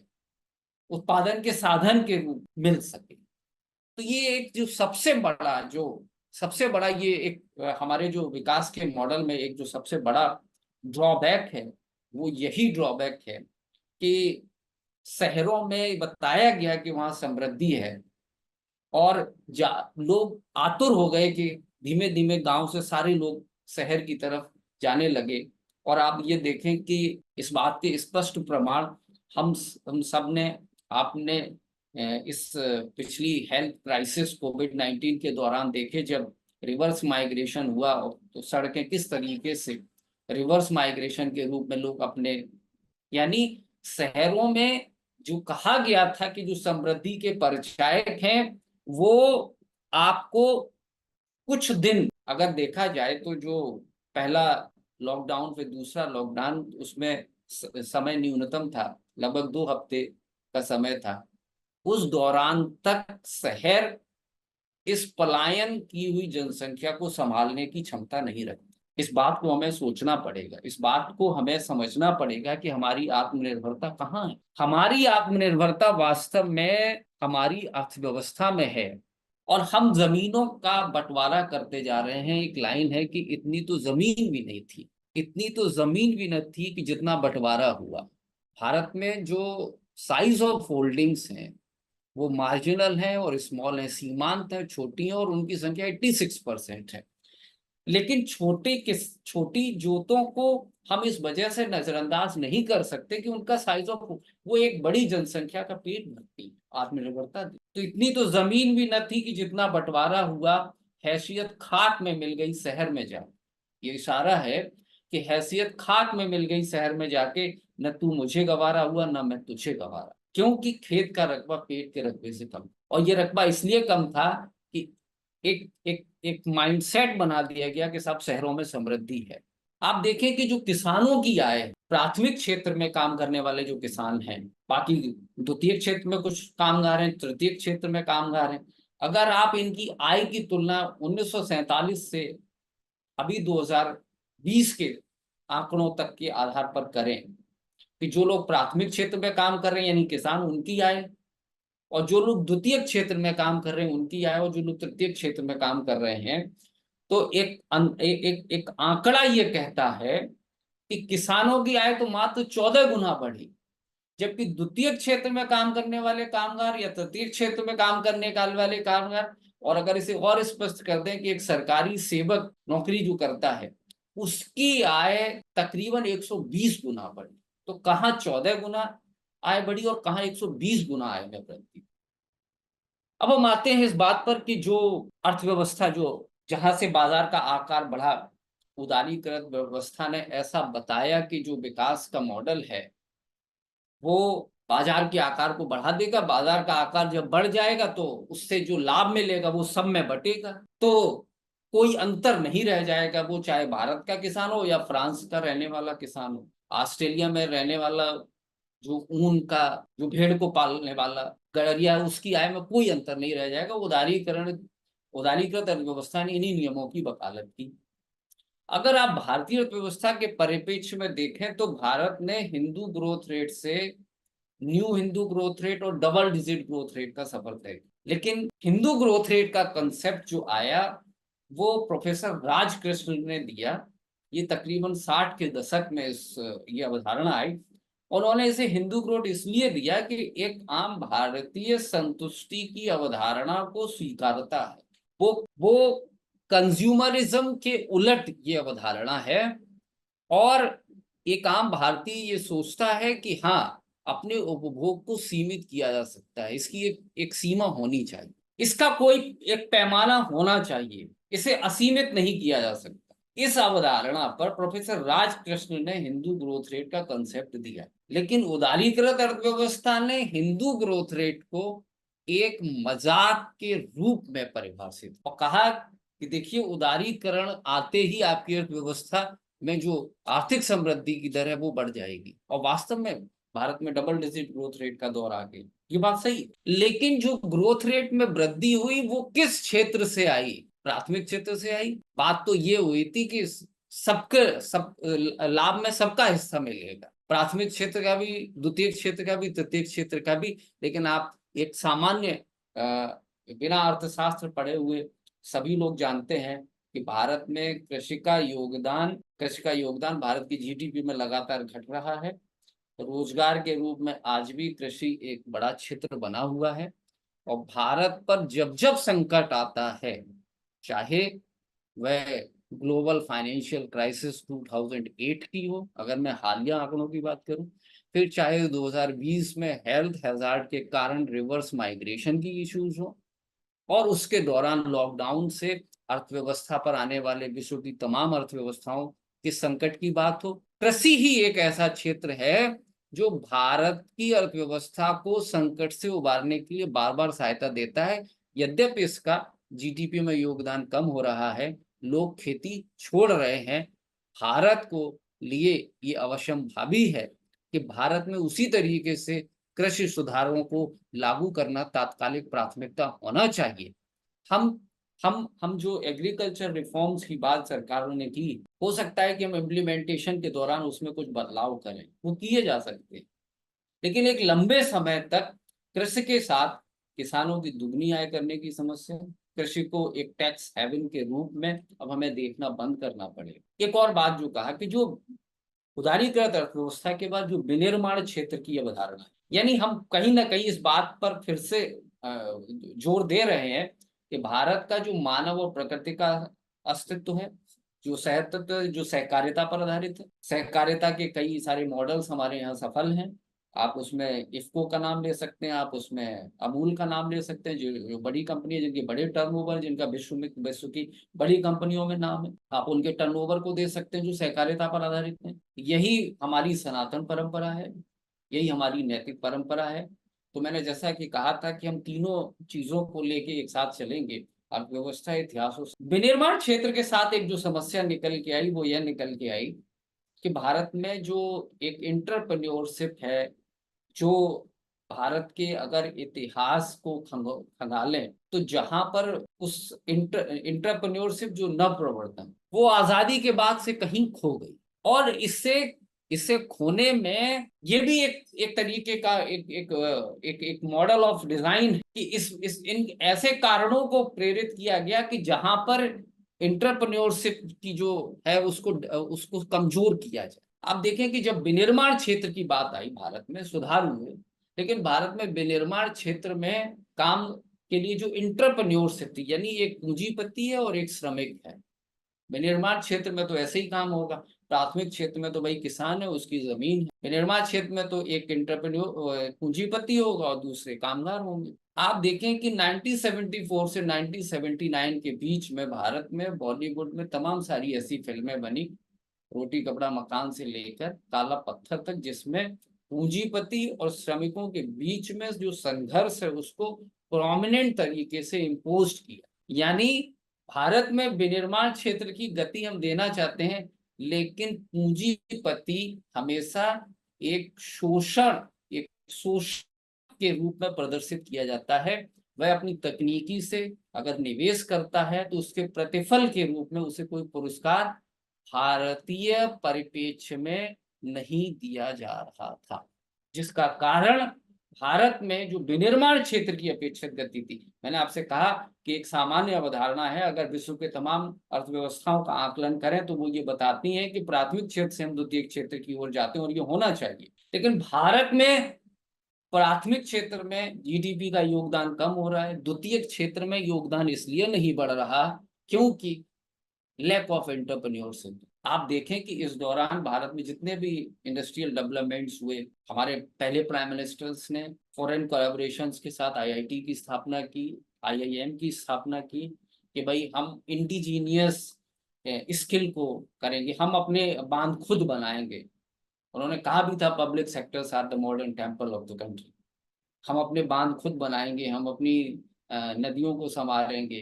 उत्पादन के साधन के रूप में मिल सके। तो ये एक जो सबसे बड़ा ये एक हमारे जो विकास के मॉडल में एक जो सबसे बड़ा ड्रॉबैक है, वो यही ड्रॉबैक है कि शहरों में बताया गया कि वहां समृद्धि है और लोग आतुर हो गए कि धीमे धीमे गांव से सारे लोग शहर की तरफ जाने लगे। और आप ये देखें कि इस बात के स्पष्ट प्रमाण हम सब ने, आपने इस पिछली हेल्थ क्राइसिस कोविड-19 के दौरान देखे, जब रिवर्स माइग्रेशन हुआ तो सड़कें किस तरीके से रिवर्स माइग्रेशन के रूप में लोग अपने, यानी शहरों में जो कहा गया था कि जो समृद्धि के परिचायक हैं, वो आपको कुछ दिन अगर देखा जाए तो जो पहला लॉकडाउन फिर दूसरा लॉकडाउन, उसमें समय न्यूनतम था, लगभग 2 हफ्ते का समय था। उस दौरान तक शहर इस पलायन की हुई जनसंख्या को संभालने की क्षमता नहीं रखती। इस बात को हमें सोचना पड़ेगा, इस बात को हमें समझना पड़ेगा कि हमारी आत्मनिर्भरता कहाँ है। हमारी आत्मनिर्भरता वास्तव में हमारी अर्थव्यवस्था में है और हम जमीनों का बंटवारा करते जा रहे हैं। एक लाइन है कि इतनी तो जमीन भी नहीं थी, इतनी तो जमीन भी न थी कि जितना बंटवारा हुआ। भारत में जो साइज ऑफ होल्डिंग्स हैं वो मार्जिनल है और स्मॉल है, सीमांत है, छोटी है, और उनकी संख्या 86% है। लेकिन छोटी जोतों को हम इस वजह से नजरअंदाज नहीं कर सकते कि उनका साइज ऑफ, वो एक बड़ी जनसंख्या का पेट भरती, आत्मनिर्भरता दी। तो इतनी तो जमीन भी न थी कि जितना बंटवारा हुआ हैसियत खाक में मिल गई शहर में जाके। ये इशारा है कि हैसियत खाक में मिल गई शहर में जाके, न तू मुझे गवारा हुआ न मैं तुझे गवारा, क्योंकि खेत का रकबा पेट के रकबे से कम। और ये रकबा इसलिए कम था कि एक एक एक माइंडसेट बना दिया गया कि सब शहरों में समृद्धि है। आप देखें कि जो किसानों की आय, प्राथमिक क्षेत्र में काम करने वाले जो किसान हैं, बाकी द्वितीय क्षेत्र में कुछ कामगार हैं, तृतीय क्षेत्र में कामगार हैं, अगर आप इनकी आय की तुलना 1947 से अभी 2020 के आंकड़ों तक के आधार पर करें कि जो लोग प्राथमिक क्षेत्र में काम कर रहे हैं यानी किसान, उनकी आय, और जो लोग द्वितीय क्षेत्र में काम कर रहे हैं उनकी आय, और जो लोग तृतीय क्षेत्र में काम कर रहे हैं, तो एक आंकड़ा ये कहता है कि किसानों की आय तो मात्र 14 गुना बढ़ी, जबकि द्वितीय क्षेत्र में काम करने वाले कामगार या तृतीय क्षेत्र में काम करने वाले कामगार, और अगर इसे और स्पष्ट कर दें कि एक सरकारी सेवक नौकरी जो करता है उसकी आय तकरीबन 120 गुना बढ़ी। तो कहाँ 14 गुना आय बढ़ी और कहाँ 120 गुना आय में वृद्धि। अब हम आते हैं इस बात पर कि जो अर्थव्यवस्था, जो जहां से बाजार का आकार बढ़ा, उदारीकृत व्यवस्था ने ऐसा बताया कि जो विकास का मॉडल है वो बाजार के आकार को बढ़ा देगा, बाजार का आकार जब बढ़ जाएगा तो उससे जो लाभ मिलेगा वो सब में बटेगा, तो कोई अंतर नहीं रह जाएगा, वो चाहे भारत का किसान हो या फ्रांस का रहने वाला किसान हो, ऑस्ट्रेलिया में रहने वाला जो ऊन का, जो भेड़ को पालने वाला गड़रिया, उसकी आय में कोई अंतर नहीं रह जाएगा। उदारीकृत अर्थव्यवस्था ने इन्हीं नियमों की वकालत की। अगर आप भारतीय अर्थव्यवस्था के परिप्रेक्ष्य में देखें तो भारत ने हिंदू ग्रोथ रेट से न्यू हिंदू ग्रोथ रेट और डबल डिजिट ग्रोथ रेट का सफर तय, लेकिन हिंदू ग्रोथ रेट का कंसेप्ट जो आया वो प्रोफेसर राजकृष्ण ने दिया। ये तकरीबन 60 के दशक में ये अवधारणा आई। उन्होंने इसे हिंदू ग्रोथ इसलिए दिया कि एक आम भारतीय संतुष्टि की अवधारणा को स्वीकारता है, वो कंज्यूमरिज्म के उलट ये अवधारणा है, और एक आम भारतीय ये सोचता है कि हाँ, अपने उपभोग को सीमित किया जा सकता है, इसकी एक सीमा होनी चाहिए, इसका कोई एक पैमाना होना चाहिए, इसे असीमित नहीं किया जा सकता। इस अवधारणा पर प्रोफेसर राजकृष्ण ने हिंदू ग्रोथ रेट का कंसेप्ट दिया, लेकिन उदारीकृत अर्थव्यवस्था ने हिंदू ग्रोथ रेट को एक मजाक के रूप में परिभाषित और कहा कि देखिए, उदारीकरण आते ही आपकी अर्थव्यवस्था में जो आर्थिक समृद्धि की दर है वो बढ़ जाएगी, और वास्तव में भारत में डबल डिजिट ग्रोथ रेट का दौर आ गई। ये बात सही है, लेकिन जो ग्रोथ रेट में वृद्धि हुई वो किस क्षेत्र से आई? प्राथमिक क्षेत्र से आई। बात तो ये हुई थी कि सब लाभ में सबका हिस्सा मिलेगा, प्राथमिक क्षेत्र का भी, द्वितीय क्षेत्र का भी, तृतीय क्षेत्र का भी। लेकिन आप एक सामान्य बिना अर्थशास्त्र पढ़े हुए सभी लोग जानते हैं कि भारत में कृषि का योगदान भारत की जीडीपी में लगातार घट रहा है। रोजगार के रूप में आज भी कृषि एक बड़ा क्षेत्र बना हुआ है। और भारत पर जब जब संकट आता है, चाहे वह ग्लोबल फाइनेंशियल क्राइसिस 2008 की हो, अगर मैं हालिया आंकड़ों की बात करूं, फिर चाहे 2020 में हेल्थ हैजार्ड के कारण रिवर्स माइग्रेशन की इश्यूज हो, और उसके दौरान लॉकडाउन से अर्थव्यवस्था पर आने वाले विश्व की तमाम अर्थव्यवस्थाओं के संकट की बात हो, कृषि ही एक ऐसा क्षेत्र है जो भारत की अर्थव्यवस्था को संकट से उबारने के लिए बार बार सहायता देता है। यद्यपि इसका जीडीपी में योगदान कम हो रहा है, लोग खेती छोड़ रहे हैं, भारत को लिए ये अवश्यंभावी है कि भारत में उसी तरीके से कृषि सुधारों को लागू करना तात्कालिक प्राथमिकता होना चाहिए। हम जो एग्रीकल्चर रिफॉर्म्स की बात सरकारों ने की, हो सकता है कि हम इम्प्लीमेंटेशन के दौरान उसमें कुछ बदलाव करें, वो किए जा सकते हैं, लेकिन एक लंबे समय तक कृषि के साथ किसानों की दुगनी आय करने की समस्या, कृषि को एक टैक्स हेवन के रूप में अब हमें देखना बंद करना पड़ेगा। एक और बात जो कहा कि जो उदारीकृत अर्थव्यवस्था के बाद जो विनिर्माण क्षेत्र की अवधारणा है, यानी हम कहीं ना कहीं इस बात पर फिर से जोर दे रहे हैं कि भारत का जो मानव और प्रकृति का अस्तित्व है, जो जो सहकारिता पर आधारित है, सहकारिता के कई सारे मॉडल्स हमारे यहाँ सफल हैं। आप उसमें इफ्को का नाम ले सकते हैं, आप उसमें अमूल का नाम ले सकते हैं, जो बड़ी कंपनी है, जिनके बड़े टर्नओवर, जिनका विश्व की बड़ी कंपनियों में नाम है, आप उनके टर्नओवर को दे सकते हैं जो सहकारिता पर आधारित है। यही हमारी सनातन परंपरा है, यही हमारी नैतिक परंपरा है। तो मैंने जैसा कि कहा था कि हम तीनों चीजों को लेके एक साथ चलेंगे, अर्थव्यवस्था, इतिहास और विनिर्माण क्षेत्र के साथ एक जो समस्या निकल के आई वो यह निकल के आई कि भारत में जो एक इंटरप्रेन्योरशिप है, जो भारत के अगर इतिहास को खंगालें तो जहां पर उस इंटरप्रेन्योरशिप जो नव प्रवर्तन वो आजादी के बाद से कहीं खो गई। और इससे खोने में ये भी एक तरीके का एक मॉडल ऑफ डिजाइन है कि इन ऐसे कारणों को प्रेरित किया गया कि जहां पर इंटरप्रेन्योरशिप की जो है उसको कमजोर किया जाए। आप देखें कि जब विनिर्माण क्षेत्र की बात आई, भारत में सुधार हुए, लेकिन भारत में विनिर्माण क्षेत्र में काम के लिए जो इंटरप्रेन्योरशिप थी, यानी एक पूंजीपति है और एक श्रमिक है। विनिर्माण क्षेत्र में तो ऐसे ही काम होगा, प्राथमिक क्षेत्र में तो भाई किसान है, उसकी जमीन है, विनिर्माण क्षेत्र में तो एक इंटरप्रेन्योर पूंजीपति होगा और दूसरे कामगार होंगे। आप देखें कि 1974 से 1979 के बीच में भारत में बॉलीवुड में तमाम सारी ऐसी फिल्में बनी, रोटी कपड़ा मकान से लेकर काला पत्थर तक, जिसमें पूंजीपति और श्रमिकों के बीच में जो संघर्ष है उसको प्रोमिनेंट तरीके से इम्पोज किया। यानी भारत में विनिर्माण क्षेत्र की गति हम देना चाहते हैं, लेकिन पूंजीपति हमेशा एक शोषण के रूप में प्रदर्शित किया जाता है। वह अपनी तकनीकी से अगर निवेश करता है तो उसके प्रतिफल के रूप में उसे कोई पुरस्कार भारतीय परिप्रेक्ष्य में नहीं दिया जा रहा था, जिसका कारण भारत में जो विनिर्माण क्षेत्र की अपेक्षित गति थी। मैंने आपसे कहा कि एक सामान्य अवधारणा है, अगर विश्व के तमाम अर्थव्यवस्थाओं का आकलन करें तो वो ये बताती है कि प्राथमिक क्षेत्र से हम द्वितीय क्षेत्र की ओर जाते हैं और ये होना चाहिए। लेकिन भारत में प्राथमिक क्षेत्र में जीडीपी का योगदान कम हो रहा है, द्वितीय क्षेत्र में योगदान इसलिए नहीं बढ़ रहा क्योंकि लैक ऑफ एंटरप्रेन्योरशिप। आप देखें कि इस दौरान भारत में जितने भी इंडस्ट्रियल डेवलपमेंट्स हुए, हमारे पहले प्राइम मिनिस्टर्स ने फॉरेन कोलैबोरेशंस के साथ आईआईटी की स्थापना की, आईआईएम की स्थापना की कि भाई हम इंडिजीनियस स्किल को करेंगे, हम अपने बांध खुद बनाएंगे। उन्होंने कहा भी था public sectors are the modern temple of the country. हम अपने बांध खुद बनाएंगे, हम अपनी नदियों को संवारेंगे,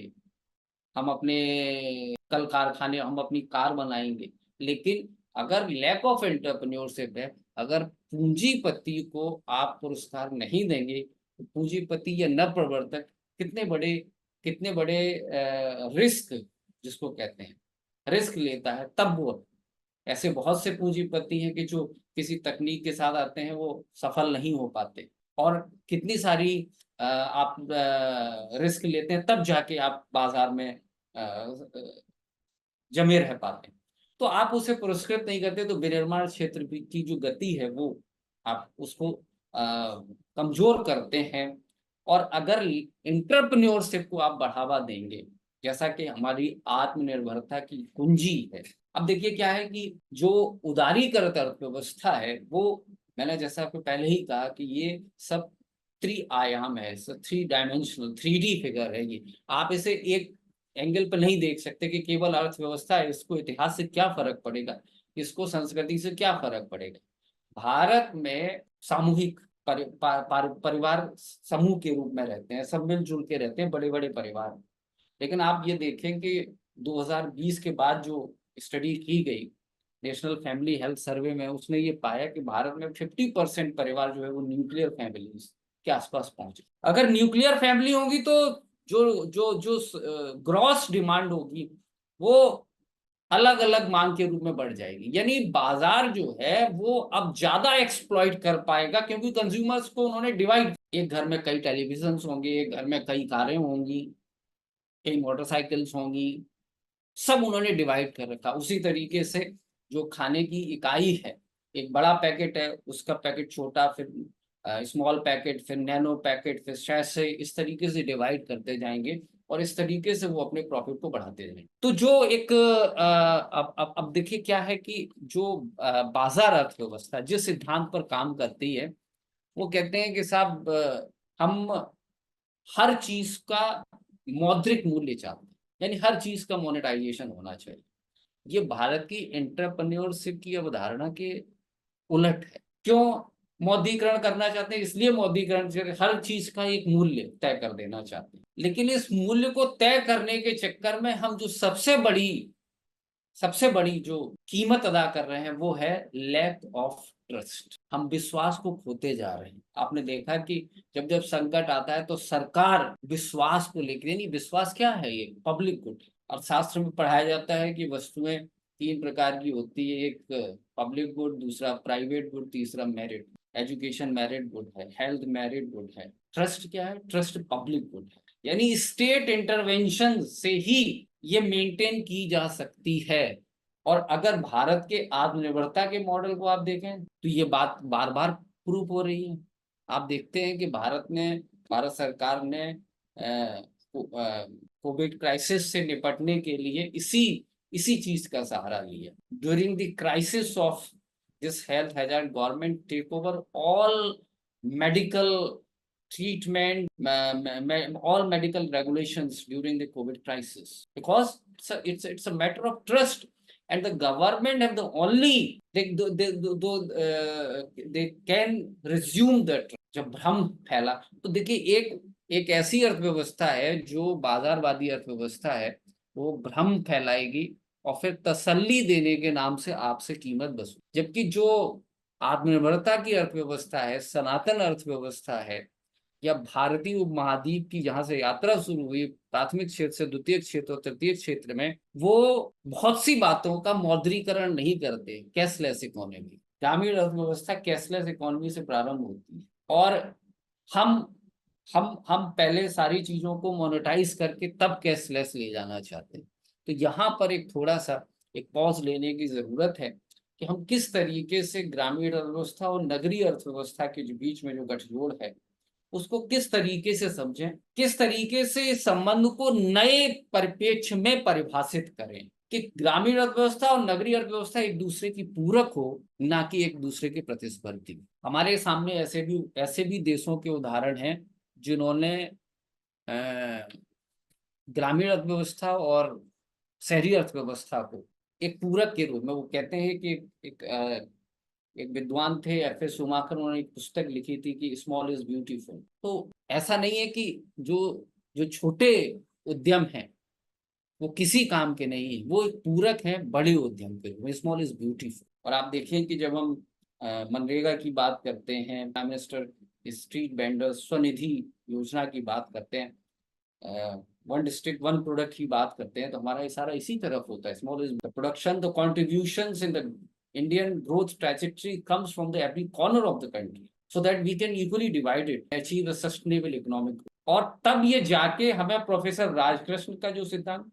हम अपने कल कारखाने, हम अपनी कार बनाएंगे। लेकिन अगर लैक ऑफ एंटरप्रेन्योरशिप है, अगर पूंजीपति को आप पुरस्कार नहीं देंगे, पूंजीपति या नवप्रवर्तक कितने बड़े रिस्क, जिसको कहते हैं रिस्क लेता है, तब वो, ऐसे बहुत से पूंजीपति हैं कि जो किसी तकनीक के साथ आते हैं वो सफल नहीं हो पाते, और कितनी सारी आप रिस्क लेते हैं तब जाके आप बाजार में जमे रह पाते हैं। तो आप उसे पुरस्कृत नहीं करते, तो विनिर्माण क्षेत्र की जो गति है वो आप उसको कमजोर करते हैं। और अगर इंटरप्रेन्योरशिप को आप बढ़ावा देंगे, जैसा कि हमारी आत्मनिर्भरता की कुंजी है। अब देखिए क्या है कि जो उदारीकृत अर्थव्यवस्था है वो, मैंने जैसा आपको पहले ही कहा कि ये सब त्रिआयाम है, 3 डायमेंशनल 3D फिगर है ये। आप इसे एक एंगल पर नहीं देख सकते कि केवल अर्थव्यवस्था है, इसको इतिहास से क्या फर्क पड़ेगा, इसको संस्कृति से क्या फर्क पड़ेगा। भारत में सामूहिक परिवार समूह के रूप में रहते हैं, सब मिलजुल के रहते हैं, बड़े बड़े परिवार। लेकिन आप ये देखें कि 2020 के बाद जो स्टडी की गई नेशनल फैमिली हेल्थ सर्वे में, उसने ये पाया कि भारत में 50% परिवार जो है वो न्यूक्लियर फैमिलीज के आसपास पहुंचे। अगर न्यूक्लियर फैमिली होगी तो जो जो जो ग्रॉस डिमांड होगी वो अलग अलग मांग के रूप में बढ़ जाएगी, यानी बाजार जो है वो अब ज्यादा एक्सप्लॉइट कर पाएगा, क्योंकि कंज्यूमर्स को उन्होंने डिवाइड, एक घर में कई टेलीविजन होंगे, एक घर में कई कारें होंगी, कई मोटरसाइकिल्स होंगी, सब उन्होंने डिवाइड कर रखा। उसी तरीके से जो खाने की इकाई है, एक बड़ा पैकेट है, उसका पैकेट छोटा, फिर स्मॉल पैकेट, फिर नैनो पैकेट, फिर सैशे, इस तरीके से डिवाइड करते जाएंगे और इस तरीके से वो अपने प्रॉफिट को बढ़ाते जाएंगे। तो जो एक अब देखिए क्या है कि जो बाजार अर्थव्यवस्था जिस सिद्धांत पर काम करती है, वो कहते हैं कि साहब हम हर चीज का मौद्रिक मूल्य चाहते हैं, यानी हर चीज का मोनेटाइजेशन होना चाहिए। ये भारत की एंटरप्रेन्योरशिप की अवधारणा के उलट है। क्यों मौद्रीकरण करना चाहते हैं? इसलिए मौद्रीकरण, हर चीज का एक मूल्य तय कर देना चाहते हैं, लेकिन इस मूल्य को तय करने के चक्कर में हम जो सबसे बड़ी जो कीमत अदा कर रहे हैं वो है लैक ऑफ ट्रस्ट। हम विश्वास को खोते जा रहे हैं। आपने देखा कि जब जब संकट आता है तो सरकार विश्वास को लेकर, यानी विश्वास क्या है, ये पब्लिक गुड। और शास्त्र में पढ़ाया जाता है कि वस्तुएं 3 प्रकार की होती है, एक पब्लिक गुड, दूसरा प्राइवेट गुड, तीसरा मेरिट। एजुकेशन मेरिट गुड है, हेल्थ मेरिट गुड है, ट्रस्ट क्या है, ट्रस्ट पब्लिक गुड है। यानी स्टेट इंटरवेंशन से ही ये मेंटेन की जा सकती है। और अगर भारत के आत्मनिर्भरता के मॉडल को आप देखें तो ये बात बार बार प्रूफ हो रही है। आप देखते हैं कि भारत सरकार ने कोविड क्राइसिस से निपटने के लिए इसी चीज का सहारा लिया। During the crisis of this health hazard, government take over all medical treatment, all medical regulations during the COVID crisis, because it's a matter of trust, and the government have the only they can resume that। जब भ्रम फैला तो देखिए एक ऐसी अर्थव्यवस्था है जो बाजारवादी अर्थव्यवस्था है, वो भ्रम फैलाएगी और फिर तसल्ली देने के नाम से आपसे कीमत वसूल। जबकि जो आत्मनिर्भरता की अर्थव्यवस्था है, सनातन अर्थव्यवस्था है, या भारतीय उपमहाद्वीप की जहां से यात्रा शुरू हुई, प्राथमिक क्षेत्र से द्वितीय क्षेत्र और तृतीय क्षेत्र में, वो बहुत सी बातों का मौद्रीकरण नहीं करते। कैशलेस इकोनॉमी, ग्रामीण अर्थव्यवस्था कैशलेस इकोनॉमी से प्रारंभ होती है, और हम पहले सारी चीजों को मोनेटाइज करके तब कैशलेस ले जाना चाहते हैं। तो यहाँ पर एक थोड़ा सा एक पॉज लेने की जरूरत है कि हम किस तरीके से ग्रामीण अर्थव्यवस्था और नगरीय अर्थव्यवस्था के बीच में जो गठजोड़ है उसको किस तरीके से समझें, किस तरीके से संबंध को नए परिप्रेक्ष्य में परिभाषित करें कि ग्रामीण अर्थव्यवस्था और नगरीय अर्थव्यवस्था एक दूसरे की पूरक हो, ना कि एक दूसरे के प्रतिस्पर्धी। हमारे सामने ऐसे भी देशों के उदाहरण हैं जिन्होंने ग्रामीण अर्थव्यवस्था और शहरी अर्थव्यवस्था को एक पूरक के रूप में, वो कहते हैं कि एक विद्वान थे F.A. शूमाकर, उन्होंने एक पुस्तक लिखी थी कि स्मॉल इज ब्यूटीफुल। तो ऐसा नहीं है कि जो छोटे उद्यम हैं वो किसी काम के नहीं है, वो एक पूरक है बड़े उद्यम के रूप में। Small is beautiful. और आप देखें कि जब हम मनरेगा की बात करते हैं, prime minister street vendors Svanidhi योजना की बात करते हैं, वन डिस्ट्रिक्ट वन प्रोडक्ट की बात करते हैं, तो हमारा ये सारा इसी तरफ होता है। Small is production, the contributions in the Indian growth trajectory comes from the every corner of the country so that we can equally divide it, achieve a sustainable economic. और तब ये जाके हमें प्रोफेसर राजकृष्ण का जो सिद्धांत,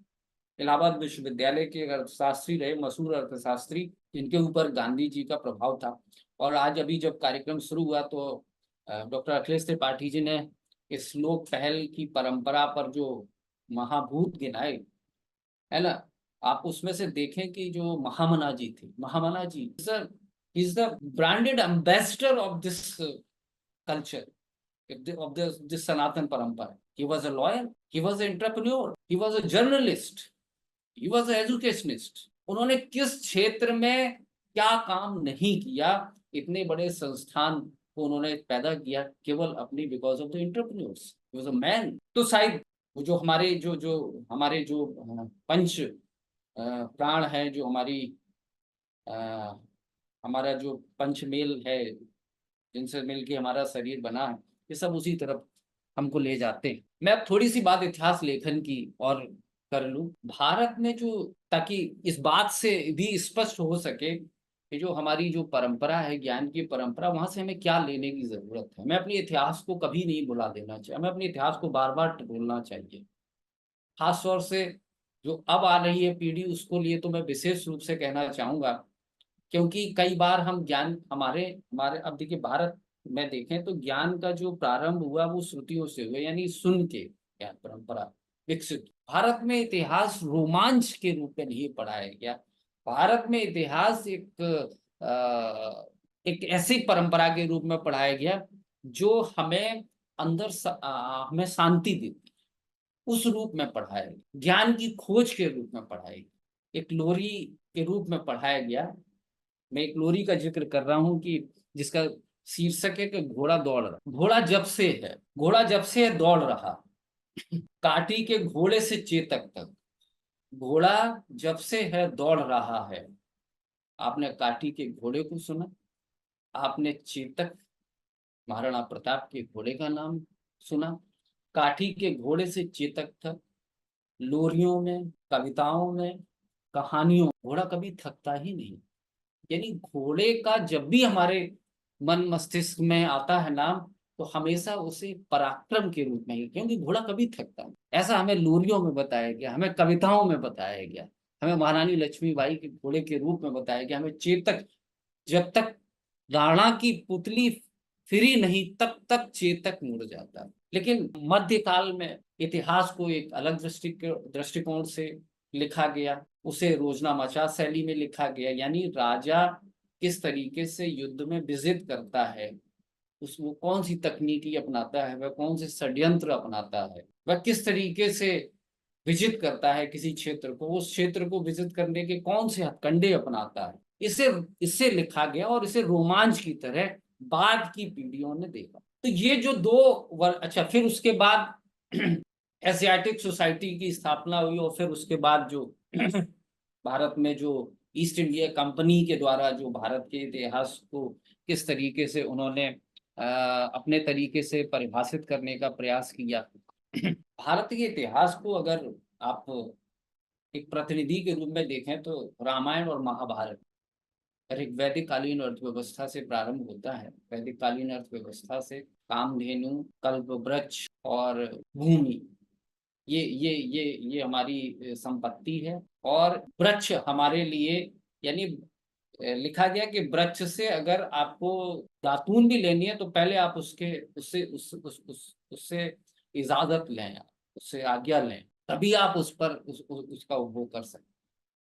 इलाहाबाद विश्वविद्यालय के अर्थशास्त्री रहे, मशहूर अर्थशास्त्री, जिनके ऊपर गांधी जी का प्रभाव था। और आज अभी जब कार्यक्रम शुरू हुआ तो डॉक्टर अखिलेश त्रिपाठी जी ने इस लोक पहल की परंपरा पर जो महाभूत गिनाए, है ना, आप उसमें से देखें कि जो महामना जी थे, Mahamana ji is the branded ambassador of this culture, of this Sanatan parampara. He was a lawyer, he was an entrepreneur, he was a journalist, he was an educationist. उन्होंने किस क्षेत्र में क्या काम नहीं किया, इतने बड़े संस्थान को उन्होंने पैदा किया केवल अपनी because of the entrepreneurs. He was a man. तो शायद वो जो हमारे हमारे जो पंच प्राण है, जो हमारा जो पंचमेल है, जिनसे मिलके हमारा शरीर बना है, ये सब उसी तरफ हमको ले जाते हैं। मैं अब थोड़ी सी बात इतिहास लेखन की और कर लूं। भारत में जो, ताकि इस बात से भी स्पष्ट हो सके कि जो हमारी जो परंपरा है, ज्ञान की परंपरा, वहां से हमें क्या लेने की जरूरत है। हमें अपने इतिहास को कभी नहीं भुला देना चाहिए, हमें अपने इतिहास को बार बार बोलना चाहिए। खास तौर से जो अब आ रही है पीढ़ी, उसको लिए तो मैं विशेष रूप से कहना चाहूंगा, क्योंकि कई बार हम ज्ञान हमारे हमारे अब देखिए, भारत में देखें तो ज्ञान का जो प्रारंभ हुआ वो श्रुतियों से हुआ, यानी सुन के ज्ञान परंपरा विकसित। भारत में इतिहास रोमांच के रूप में नहीं पढ़ाया गया। भारत में इतिहास एक ऐसी परंपरा के रूप में पढ़ाया गया जो हमें अंदर हमें शांति देती, उस रूप में पढ़ाया गया। ज्ञान की खोज के रूप में पढ़ाया गया, एक लोरी के रूप में पढ़ाया गया। मैं एक लोरी का जिक्र कर रहा हूं कि जिसका शीर्षक है कि घोड़ा दौड़ रहा। घोड़ा जब से है दौड़ रहा, काठी के घोड़े से चेतक तक। घोड़ा जब से है दौड़ रहा है। आपने काठी के घोड़े को सुना, आपने चेतक महाराणा प्रताप के घोड़े का नाम सुना। काठी के घोड़े से चेतक तक, लोरियों में, कविताओं में, कहानियों, घोड़ा कभी थकता ही नहीं। यानी घोड़े का जब भी हमारे मन मस्तिष्क में आता है नाम, तो हमेशा उसे पराक्रम के रूप में ही, क्योंकि घोड़ा कभी थकता नहीं। ऐसा हमें लोरियों में बताया गया, हमें कविताओं में बताया गया, हमें महारानी लक्ष्मीबाई के घोड़े के रूप में बताया गया, हमें चेतक, जब तक राणा की पुतली फिरी नहीं तब तक चेतक मुड़ जाता है। लेकिन मध्यकाल में इतिहास को एक अलग दृष्टिकोण से लिखा गया, उसे रोजनामचा शैली में लिखा गया, यानी राजा किस तरीके से युद्ध में विजित करता है, वो कौन सी तकनीकी अपनाता है, वह कौन से षड्यंत्र अपनाता है, वह किस तरीके से विजित करता है किसी क्षेत्र को, उस क्षेत्र को विजित करने के कौन से हथकंडे अपनाता है, इससे लिखा गया। और इसे रोमांच की तरह बाद की पीढ़ियों ने देखा। तो ये जो अच्छा, फिर उसके बाद एशियाटिक सोसाइटी की स्थापना हुई, और फिर उसके बाद जो भारत में जो ईस्ट इंडिया कंपनी के द्वारा जो भारत के इतिहास को किस तरीके से उन्होंने अपने तरीके से परिभाषित करने का प्रयास किया। भारत के इतिहास को अगर आप एक प्रतिनिधि के रूप में देखें तो रामायण और महाभारत वैदिक कालीन अर्थव्यवस्था से प्रारंभ होता है। वैदिक कालीन अर्थव्यवस्था से कामधेनु, कल्प वृक्ष और भूमि, ये हमारी संपत्ति है। और वृक्ष हमारे लिए, यानी लिखा गया कि वृक्ष से अगर आपको दातून भी लेनी है तो पहले आप उससे इजाजत लें, उससे आज्ञा लें, तभी आप उस पर उसका उपभोग कर सकते।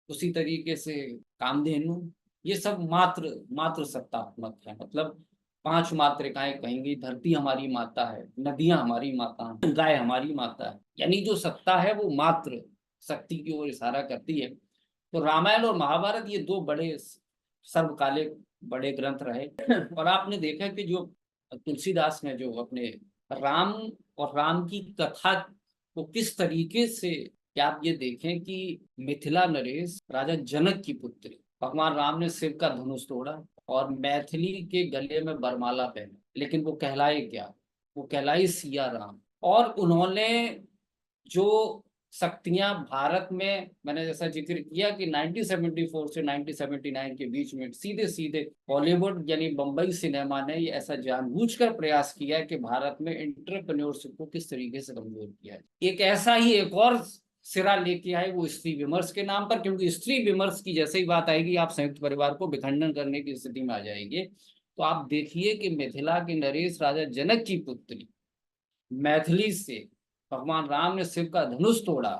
उसी तरीके से कामधेनु, ये सब मात्र सत्तात्मक है, मतलब 5 मात्रिकाएं कहेंगी। धरती हमारी माता है, नदियां हमारी माता है, गाय हमारी माता है, यानी जो सत्ता है वो मात्र शक्ति की ओर इशारा करती है। तो रामायण और महाभारत ये 2 बड़े सर्वकालिक बड़े ग्रंथ रहे। और आपने देखा कि जो तुलसीदास ने जो अपने राम और राम की कथा को किस तरीके से, क्या आप ये देखें कि मिथिला नरेश राजा जनक की पुत्री, भगवान राम ने शिव का धनुष तोड़ा, और मैथिली के गले में बरमाला पहने, लेकिन वो कहलाए क्या? वो कहलाई सिया राम। और उन्होंने जो शक्तियां भारत में, मैंने जैसा जिक्र किया कि 1974 से 1979 के बीच में सीधे सीधे बॉलीवुड यानी बम्बई सिनेमा ने ये ऐसा जानबूझकर प्रयास किया कि भारत में एंटरप्रेन्योरशिप को किस तरीके से कमजोर किया है। एक ऐसा ही एक और सिरा लेके आए वो स्त्री विमर्श के नाम पर, क्योंकि स्त्री विमर्श की जैसे ही बात आएगी आप संयुक्त परिवार को विखंडन करने की स्थिति में आ जाएंगे। तो आप देखिए कि मिथिला के नरेश राजा जनक की पुत्री मैथिली से भगवान राम ने शिव का धनुष तोड़ा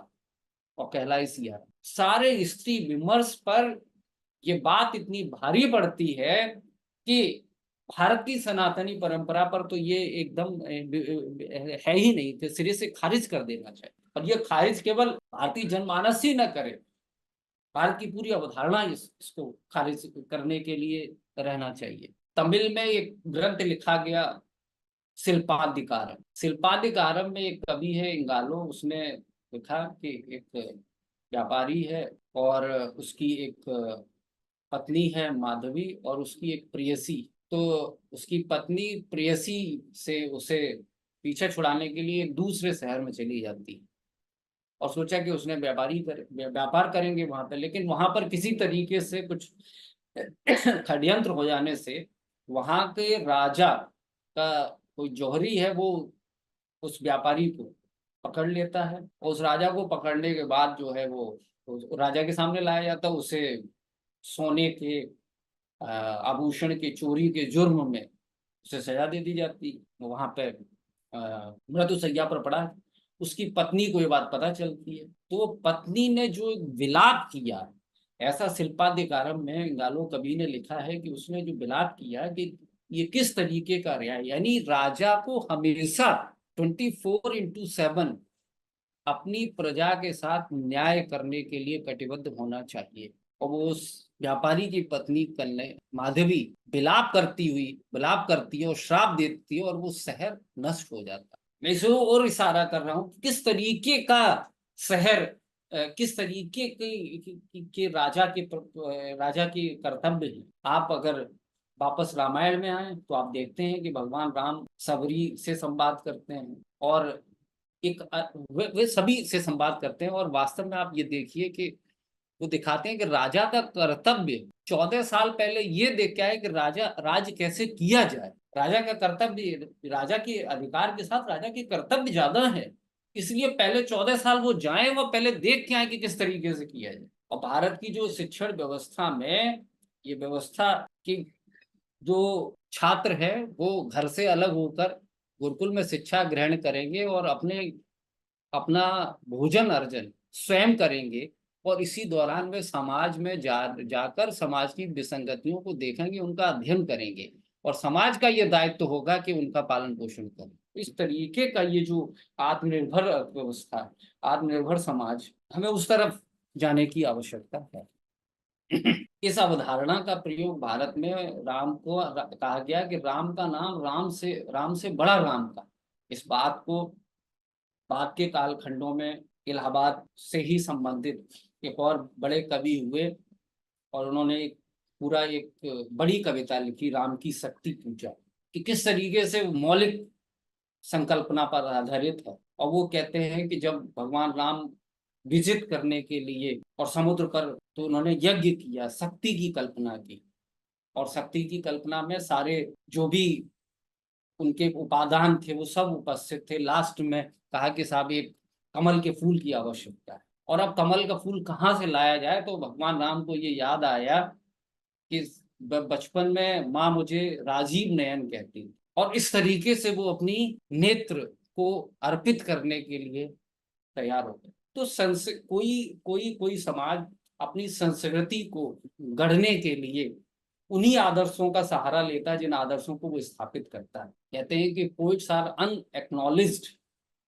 और कहलाई सिया। सारे स्त्री विमर्श पर ये बात इतनी भारी पड़ती है कि भारत की सनातनी परंपरा पर तो ये एकदम है ही नहीं, तो सिरे से खारिज कर देना चाहिए। और ये खारिज केवल भारतीय जनमानस ही न करे, भारत की पूरी अवधारणा इसको खारिज करने के लिए रहना चाहिए। तमिल में एक ग्रंथ लिखा गया शिल्पाधिकारम। शिल्पाधिकारम में एक कवि है इंगालो, उसने लिखा कि एक व्यापारी है और उसकी एक पत्नी है माधवी और उसकी एक प्रेयसी। तो उसकी पत्नी प्रेयसी से उसे पीछे छुड़ाने के लिए दूसरे शहर में चली जाती है और सोचा कि उसने व्यापार करेंगे वहां पर, लेकिन वहां पर किसी तरीके से कुछ षड्यंत्र हो जाने से वहां के राजा का कोई जौहरी है वो उस व्यापारी को पकड़ लेता है। और उस राजा को पकड़ने के बाद जो है वो उस राजा के सामने लाया जाता है, उसे सोने के आभूषण की चोरी के जुर्म में उसे सजा दे दी जाती। वहां पे मृत्युशैया पर पड़ा है। उसकी पत्नी को ये बात पता चलती है, तो पत्नी ने जो एक विलाप किया, ऐसा शिल्पाधिकारम में इंगालो कवि ने लिखा है कि उसने जो विलाप किया कि ये किस तरीके का रहा, यानी राजा को हमेशा 24/7 अपनी प्रजा के साथ न्याय करने के लिए कटिबद्ध होना चाहिए। और वो उस व्यापारी की पत्नी कन्या माधवी विलाप करती है और श्राप देती है और वो शहर नष्ट हो जाता है। मैं इसे और इशारा कर रहा हूँ किस तरीके का शहर, किस तरीके के राजा के कर्तव्य है। आप अगर वापस रामायण में आए तो आप देखते हैं कि भगवान राम सबरी से संवाद करते हैं और वे सभी से संवाद करते हैं। और वास्तव में आप ये देखिए कि वो दिखाते हैं कि राजा का कर्तव्य 14 साल पहले ये देख के आए कि राज कैसे किया जाए। राजा का कर्तव्य, राजा के अधिकार के साथ राजा के कर्तव्य ज्यादा है, इसलिए पहले 14 साल वो जाए, वो पहले देख के आए कि किस तरीके से किया जाए। और भारत की जो शिक्षण व्यवस्था में ये व्यवस्था की जो छात्र है वो घर से अलग होकर गुरुकुल में शिक्षा ग्रहण करेंगे और अपना भोजन अर्जन स्वयं करेंगे और इसी दौरान वे समाज में जाकर समाज की विसंगतियों को देखेंगे, उनका अध्ययन करेंगे और समाज का ये दायित्व होगा कि उनका पालन पोषण करें। इस तरीके का ये जो आत्मनिर्भर अर्थव्यवस्था, आत्मनिर्भर समाज, हमें उस तरफ जाने की आवश्यकता है। इस अवधारणा का प्रयोग भारत में राम को कहा गया कि राम का नाम राम से बड़ा राम का। इस बात को बाद के कालखंडों में इलाहाबाद से ही संबंधित एक और बड़े कवि हुए और उन्होंने एक बड़ी कविता लिखी राम की शक्ति पूजा, कि किस तरीके से मौलिक संकल्पना पर आधारित है। और वो कहते हैं कि जब भगवान राम विजिट करने के लिए और समुद्र पर, तो उन्होंने यज्ञ किया, शक्ति की कल्पना की और शक्ति की कल्पना में सारे जो भी उनके उपादान थे वो सब उपस्थित थे। लास्ट में कहा कि साहब एक कमल के फूल की आवश्यकता है और अब कमल का फूल कहाँ से लाया जाए। तो भगवान राम को ये याद आया कि बचपन में माँ मुझे राजीव नयन कहती, और इस तरीके से वो अपनी नेत्र को अर्पित करने के लिए तैयार हो गए। तो कोई समाज अपनी संस्कृति को गढ़ने के लिए उन्हीं आदर्शों का सहारा लेता है जिन आदर्शों को वो स्थापित करता है। कहते हैं कि पोइट्स आर अनएक्नॉलेज्ड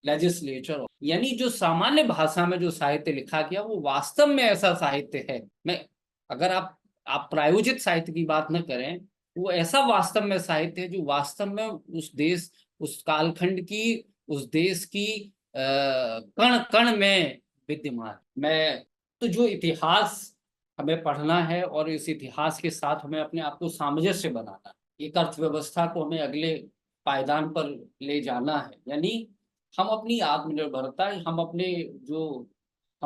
लेजिस्लेचर, यानी जो सामान्य भाषा में जो साहित्य लिखा गया वो वास्तव में ऐसा साहित्य है। अगर आप प्रायोजित साहित्य की बात न करें, वो ऐसा वास्तव में साहित्य है जो वास्तव में उस देश, उस कालखंड की, उस देश की कण कण में विद्यमान। मैं तो जो इतिहास हमें पढ़ना है और इस इतिहास के साथ हमें अपने आप को सामंजस्य बनाना है। एक अर्थव्यवस्था को हमें अगले पायदान पर ले जाना है, यानी हम अपनी आत्मनिर्भरता, हम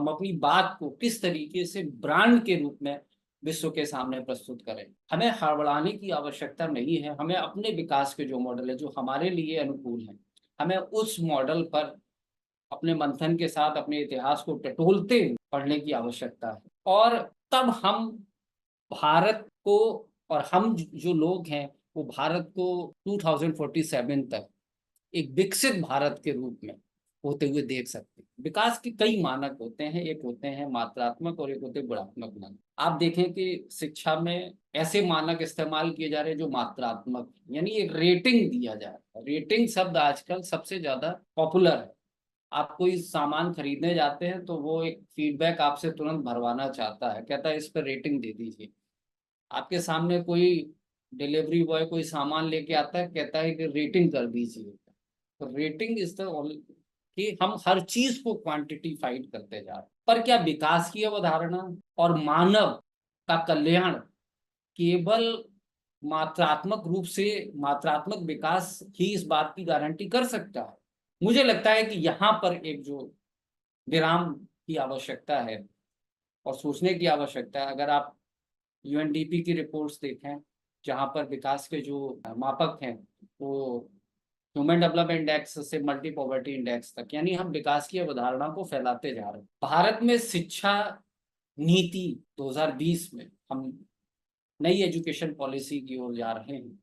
अपनी बात को किस तरीके से ब्रांड के रूप में विश्व के सामने प्रस्तुत करें। हमें हड़बड़ाने की आवश्यकता नहीं है, हमें अपने विकास के जो मॉडल है, जो हमारे लिए अनुकूल है, हमें उस मॉडल पर अपने मंथन के साथ अपने इतिहास को टटोलते हुए पढ़ने की आवश्यकता है। और तब हम भारत को, और हम जो लोग हैं वो भारत को 2047 तक एक विकसित भारत के रूप में होते हुए देख सकते हैं। विकास के कई मानक होते हैं, एक होते हैं मात्रात्मक और एक होते हैं गुणात्मक मानक। आप देखें कि शिक्षा में ऐसे मानक इस्तेमाल किए जा रहे हैं जो मात्रात्मक, यानी एक रेटिंग दिया जा रहा है। रेटिंग शब्द आजकल सबसे ज्यादा पॉपुलर है। आप कोई सामान खरीदने जाते हैं तो वो एक फीडबैक आपसे तुरंत भरवाना चाहता है, कहता है इस पर रेटिंग दे दीजिए। आपके सामने कोई डिलीवरी बॉय कोई सामान लेके आता है, कहता है कि रेटिंग कर दीजिए। तो रेटिंग इज द, कि हम हर चीज को क्वांटिटीफाइड करते जा रहे हैं। पर क्या विकास की अवधारणा और मानव का कल्याण केवल मात्रात्मक विकास ही इस बात की गारंटी कर सकता है? मुझे लगता है कि यहाँ पर एक जो विराम की आवश्यकता है और सोचने की आवश्यकता है। अगर आप यूएनडीपी की रिपोर्ट्स देखें, जहाँ पर विकास के जो मापक हैं वो ह्यूमन डेवलपमेंट इंडेक्स से मल्टी पॉवर्टी इंडेक्स तक, यानी हम विकास की अवधारणा को फैलाते जा रहे हैं। भारत में शिक्षा नीति 2020 में हम नई एजुकेशन पॉलिसी की ओर जा रहे हैं।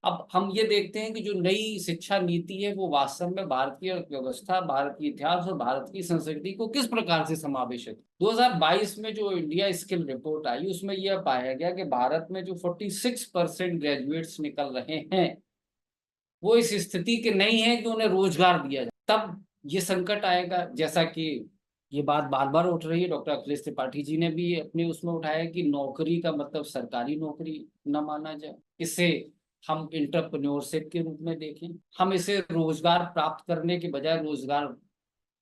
अब हम ये देखते हैं कि जो नई शिक्षा नीति है वो वास्तव में भारतीय अर्थव्यवस्था, भारतीय इतिहास और भारत की संस्कृति को किस प्रकार से समावेशित। 2022 में जो इंडिया स्किल रिपोर्ट आई उसमें यह पाया गया कि भारत में जो 46% ग्रेजुएट्स निकल रहे हैं वो इस स्थिति के नहीं है कि उन्हें रोजगार दिया जाए। तब ये संकट आएगा, जैसा कि ये बात बार बार उठ रही है। डॉक्टर अखिलेश त्रिपाठी जी ने भी अपने उसमें उठाया कि नौकरी का मतलब सरकारी नौकरी न माना जाए, इसे हम इंटरप्रेन्योरशिप के रूप में देखें, हम इसे रोजगार प्राप्त करने के बजाय रोजगार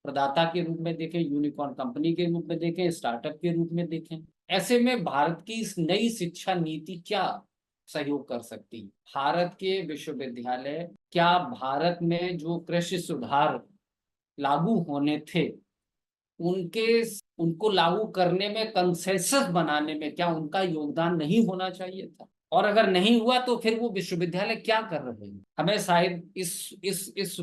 प्रदाता के रूप में देखें, यूनिकॉर्न कंपनी के रूप में देखें, स्टार्टअप के रूप में देखें। ऐसे में भारत की इस नई शिक्षा नीति क्या सहयोग कर सकती है? भारत के विश्वविद्यालय क्या भारत में जो कृषि सुधार लागू होने थे उनको लागू करने में, कंसेंसस बनाने में क्या उनका योगदान नहीं होना चाहिए था? और अगर नहीं हुआ तो फिर वो विश्वविद्यालय क्या कर रहे हैं? हमें शायद इस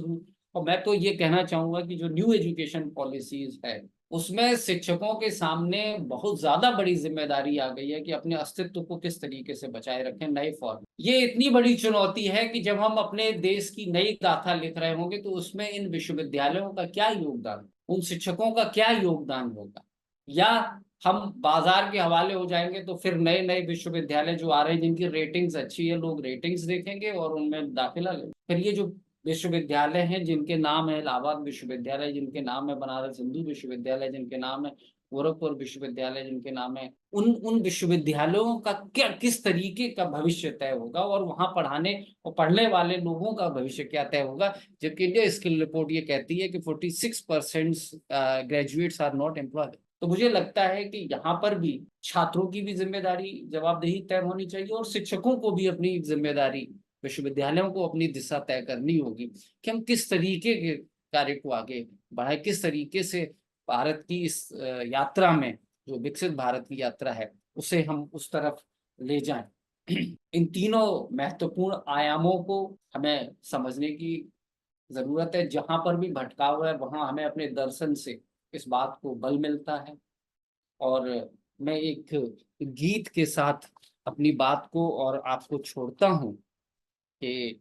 और मैं तो ये कहना चाहूंगा कि जो न्यू एजुकेशन पॉलिसीज है उसमें शिक्षकों के सामने बहुत ज्यादा बड़ी जिम्मेदारी आ गई है कि अपने अस्तित्व को किस तरीके से बचाए रखें नए फॉर्म। ये इतनी बड़ी चुनौती है कि जब हम अपने देश की नई गाथा लिख रहे होंगे तो उसमें इन विश्वविद्यालयों का क्या योगदान, उन शिक्षकों का क्या योगदान होगा, या हम बाजार के हवाले हो जाएंगे तो फिर नए नए विश्वविद्यालय जो आ रहे हैं जिनकी रेटिंग्स अच्छी है, लोग रेटिंग्स देखेंगे और उनमें दाखिला लेंगे। फिर ये जो विश्वविद्यालय हैं जिनके नाम है इलाहाबाद विश्वविद्यालय, जिनके नाम है बनारस हिंदू विश्वविद्यालय, जिनके नाम है गोरखपुर विश्वविद्यालय, जिनके नाम है, उन विश्वविद्यालयों का क्या किस तरीके का भविष्य तय होगा और वहां पढ़ाने और पढ़ने वाले लोगों का भविष्य क्या तय होगा? जबकि इंडिया स्किल रिपोर्ट ये कहती है कि 46% ग्रेजुएट्स आर नॉट एम्प्लॉयड। तो मुझे लगता है कि यहाँ पर भी छात्रों की भी जिम्मेदारी, जवाबदेही तय होनी चाहिए और शिक्षकों को भी अपनी जिम्मेदारी, विश्वविद्यालयों को अपनी दिशा तय करनी होगी कि हम किस तरीके के कार्य को आगे बढ़ाएं, किस तरीके से भारत की इस यात्रा में, जो विकसित भारत की यात्रा है, उसे हम उस तरफ ले जाएं। इन तीनों महत्वपूर्ण आयामों को हमें समझने की जरूरत है। जहां पर भी भटकाव है वहां हमें अपने दर्शन से इस बात को बल मिलता है। और मैं एक गीत के साथ अपनी बात को और आपको छोड़ता हूँ कि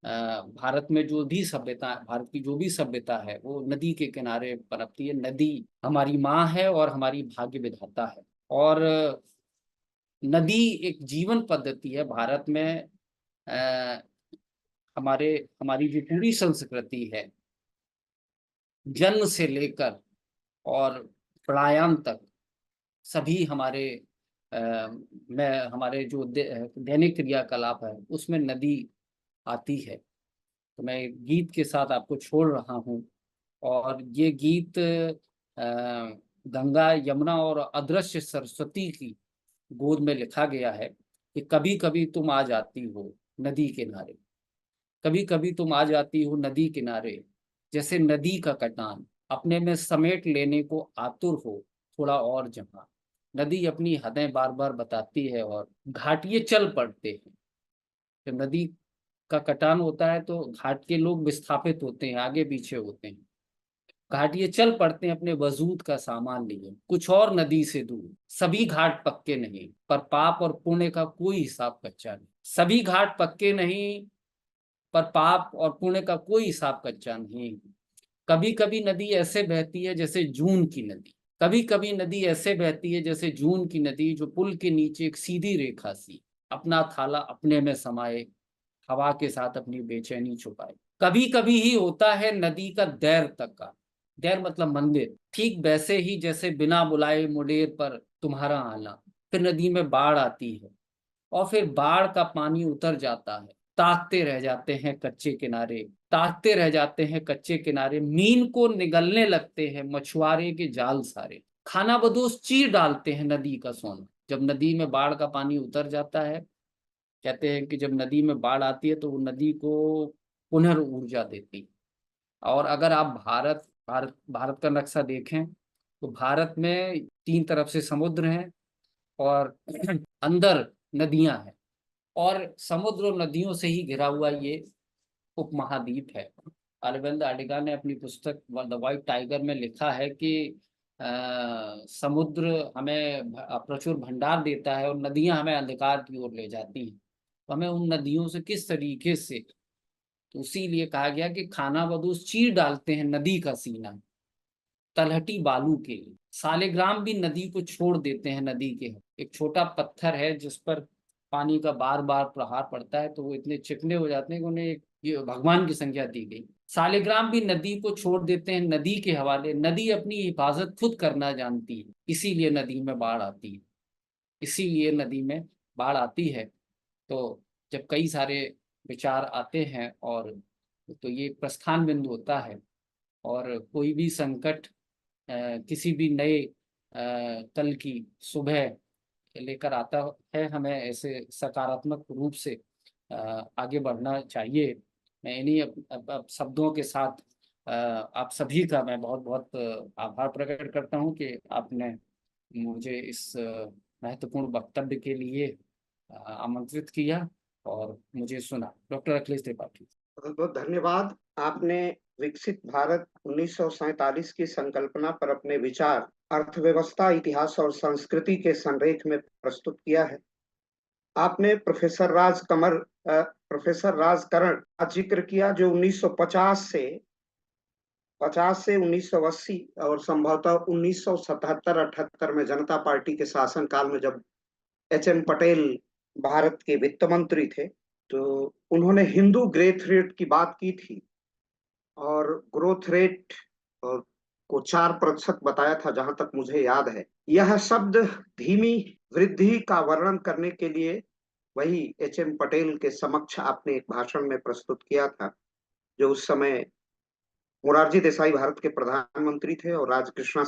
भारत में जो भी सभ्यता, भारत की जो भी सभ्यता है वो नदी के किनारे पनपती है। नदी हमारी माँ है और हमारी भाग्य विधाता है, और नदी एक जीवन पद्धति है। भारत में हमारी जो पूरी संस्कृति है, जन्म से लेकर और प्रयाण तक, सभी हमारे जो दैनिक क्रियाकलाप है उसमें नदी आती है। तो मैं गीत के साथ आपको छोड़ रहा हूँ, और ये गीत गंगा, यमुना और अदृश्य सरस्वती की गोद में लिखा गया है कि कभी कभी तुम आ जाती हो नदी किनारे, कभी कभी तुम आ जाती हो नदी किनारे, जैसे नदी का कटान अपने में समेट लेने को आतुर हो थोड़ा और जहाँ। नदी अपनी हदें बार बार बताती है और घाटिये चल पड़ते हैं। जब नदी का कटान होता है तो घाट के लोग विस्थापित होते हैं, आगे पीछे होते हैं। घाटिये चल पड़ते हैं अपने वजूद का सामान लिए कुछ और नदी से दूर। सभी घाट पक्के नहीं, पर पाप और पुण्य का कोई हिसाब कच्चा नहीं। सभी घाट पक्के नहीं, पर पाप और पुण्य का कोई हिसाब कच्चा नहीं। कभी कभी नदी ऐसे बहती है जैसे जून की नदी, कभी कभी नदी ऐसे बहती है जैसे जून की नदी, जो पुल के नीचे एक सीधी रेखा सी अपना थाला अपने में समाये, हवा के साथ अपनी बेचैनी छुपाए। कभी कभी ही होता है नदी का दैर तक का, दैर मतलब मंदिर, ठीक वैसे ही जैसे बिना बुलाए मुडेर पर तुम्हारा आना। फिर नदी में बाढ़ आती है और फिर बाढ़ का पानी उतर जाता है। ताकते रह जाते हैं कच्चे किनारे, ताकते रह जाते हैं कच्चे किनारे, मीन को निगलने लगते हैं मछुआरे के जाल सारे। खाना बदोश चीर डालते हैं नदी का सोना। जब नदी में बाढ़ का पानी उतर जाता है, कहते हैं कि जब नदी में बाढ़ आती है तो वो नदी को पुनर्ऊर्जा देती है। और अगर आप भारत का नक्शा देखें तो भारत में 3 तरफ से समुद्र हैं और अंदर नदियां हैं, और समुद्र और नदियों से ही घिरा हुआ ये उपमहाद्वीप है। अरविंद अडिगा ने अपनी पुस्तक द व्हाइट टाइगर में लिखा है कि समुद्र हमें प्रचुर भंडार देता है और नदियां हमें अंधकार की ओर ले जाती हैं। तो हमें उन नदियों से किस तरीके से, तो इसीलिए कहा गया कि खाना बदोश चीर डालते हैं नदी का सीना तलहटी बालू के लिए। सालिग्राम भी नदी को छोड़ देते हैं नदी के। एक छोटा पत्थर है जिस पर पानी का बार बार प्रहार पड़ता है तो वो इतने चिकने हो जाते हैं कि उन्हें ये भगवान की संज्ञा दी गई। सालिग्राम भी नदी को छोड़ देते हैं नदी के हवाले। नदी अपनी हिफाजत खुद करना जानती है, इसीलिए नदी में बाढ़ आती है, इसीलिए नदी में बाढ़ आती है। तो जब कई सारे विचार आते हैं और तो ये प्रस्थान बिंदु होता है, और कोई भी संकट किसी भी नए कल की सुबह लेकर आता है, हमें ऐसे सकारात्मक रूप से आगे बढ़ना चाहिए। मैं इन्हीं अब शब्दों के साथ आप सभी का मैं बहुत बहुत आभार प्रकट करता हूं कि आपने मुझे इस महत्वपूर्ण वक्तव्य के लिए आमंत्रित किया और मुझे सुना। डॉक्टर अखिलेश त्रिपाठी। बहुत बहुत धन्यवाद। आपने विकसित भारत 1947 की संकल्पना पर अपने विचार अर्थव्यवस्था, इतिहास और संस्कृति के संरेख में प्रस्तुत किया है। आपने प्रोफेसर राजकरण का जिक्र किया, जो 1950 से 1980 और संभवतः 1977-78 में जनता पार्टी के शासनकाल में, जब एच.एम. पटेल भारत के वित्त मंत्री थे, तो उन्होंने हिंदू ग्रोथ रेट की बात की थी और ग्रोथ रेट को 4% बताया था, जहां तक मुझे याद है। यह शब्द धीमी वृद्धि का वर्णन करने के लिए वही एच.एम. पटेल के समक्ष आपने एक भाषण में प्रस्तुत किया था, जो उस समय मोरारजी देसाई भारत के प्रधानमंत्री थे और राजकृष्ण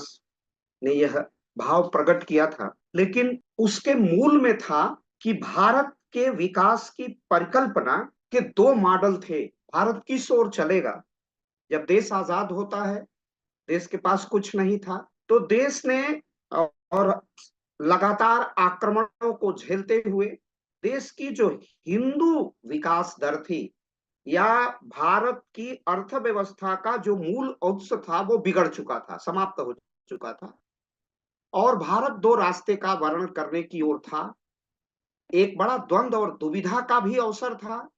ने यह भाव प्रकट किया था। लेकिन उसके मूल में था कि भारत के विकास की परिकल्पना के 2 मॉडल थे। भारत किस ओर चलेगा? जब देश आजाद होता है, देश के पास कुछ नहीं था, तो देश ने और लगातार आक्रमणों को झेलते हुए देश की जो हिंदू विकास दर थी या भारत की अर्थव्यवस्था का जो मूल उत्स था, वो बिगड़ चुका था, समाप्त हो चुका था। और भारत 2 रास्ते का वर्णन करने की ओर था। एक बड़ा द्वंद्व और दुविधा का भी अवसर था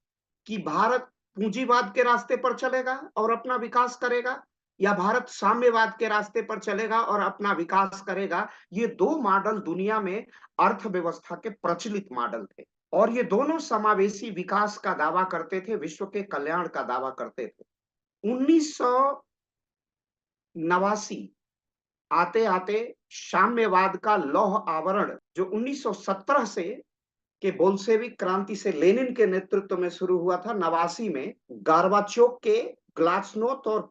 कि भारत पूंजीवाद के रास्ते पर चलेगा और अपना विकास करेगा, या भारत साम्यवाद के रास्ते पर चलेगा और अपना विकास करेगा। ये 2 मॉडल दुनिया में अर्थव्यवस्था के प्रचलित मॉडल थे, और ये दोनों समावेशी विकास का दावा करते थे, विश्व के कल्याण का दावा करते थे। 1989 आते आते साम्यवाद का लौह आवरण, जो 1917 से के बोल्शेविक क्रांति से लेनिन के नेतृत्व में शुरू हुआ था, 89 में गार्बाचोव के ग्लासनोत और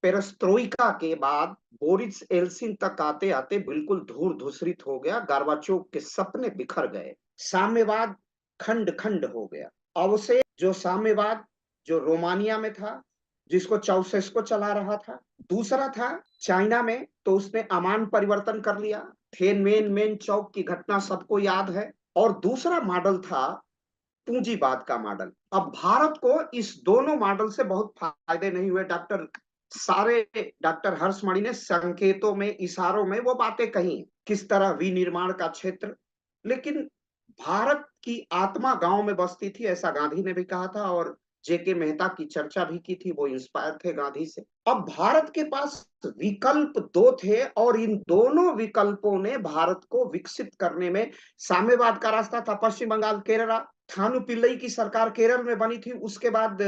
पेरेस्ट्रोइका के बाद बोरिस एल्सिन तक आते आते बिल्कुल धूर धूसरित हो गया। गोर्बाचोव के सपने बिखर गए, साम्यवाद खंड खंड हो गया। अब से जो साम्यवाद जो रोमानिया में था, जिसको चाउसेस्को चला रहा था, दूसरा था चाइना में, तो उसने अमान परिवर्तन कर लिया। थिएनमेन चौक की घटना सबको याद है। और दूसरा मॉडल था पूंजीवाद का मॉडल। अब भारत को इस दोनों मॉडल से बहुत फायदे नहीं हुए। डॉक्टर हर्षमणि ने संकेतों में, इशारों में वो बातें कही, किस तरह विनिर्माण का क्षेत्र, लेकिन भारत की आत्मा गांव में बसती थी, ऐसा गांधी ने भी कहा था। और जेके मेहता की चर्चा भी की थी, वो इंस्पायर थे गांधी से। अब भारत के पास विकल्प दो थे और इन दोनों विकल्पों ने भारत को विकसित करने में, साम्यवाद का रास्ता था पश्चिम बंगाल, केरला, थानु पिल्लई की सरकार केरल में बनी थी, उसके बाद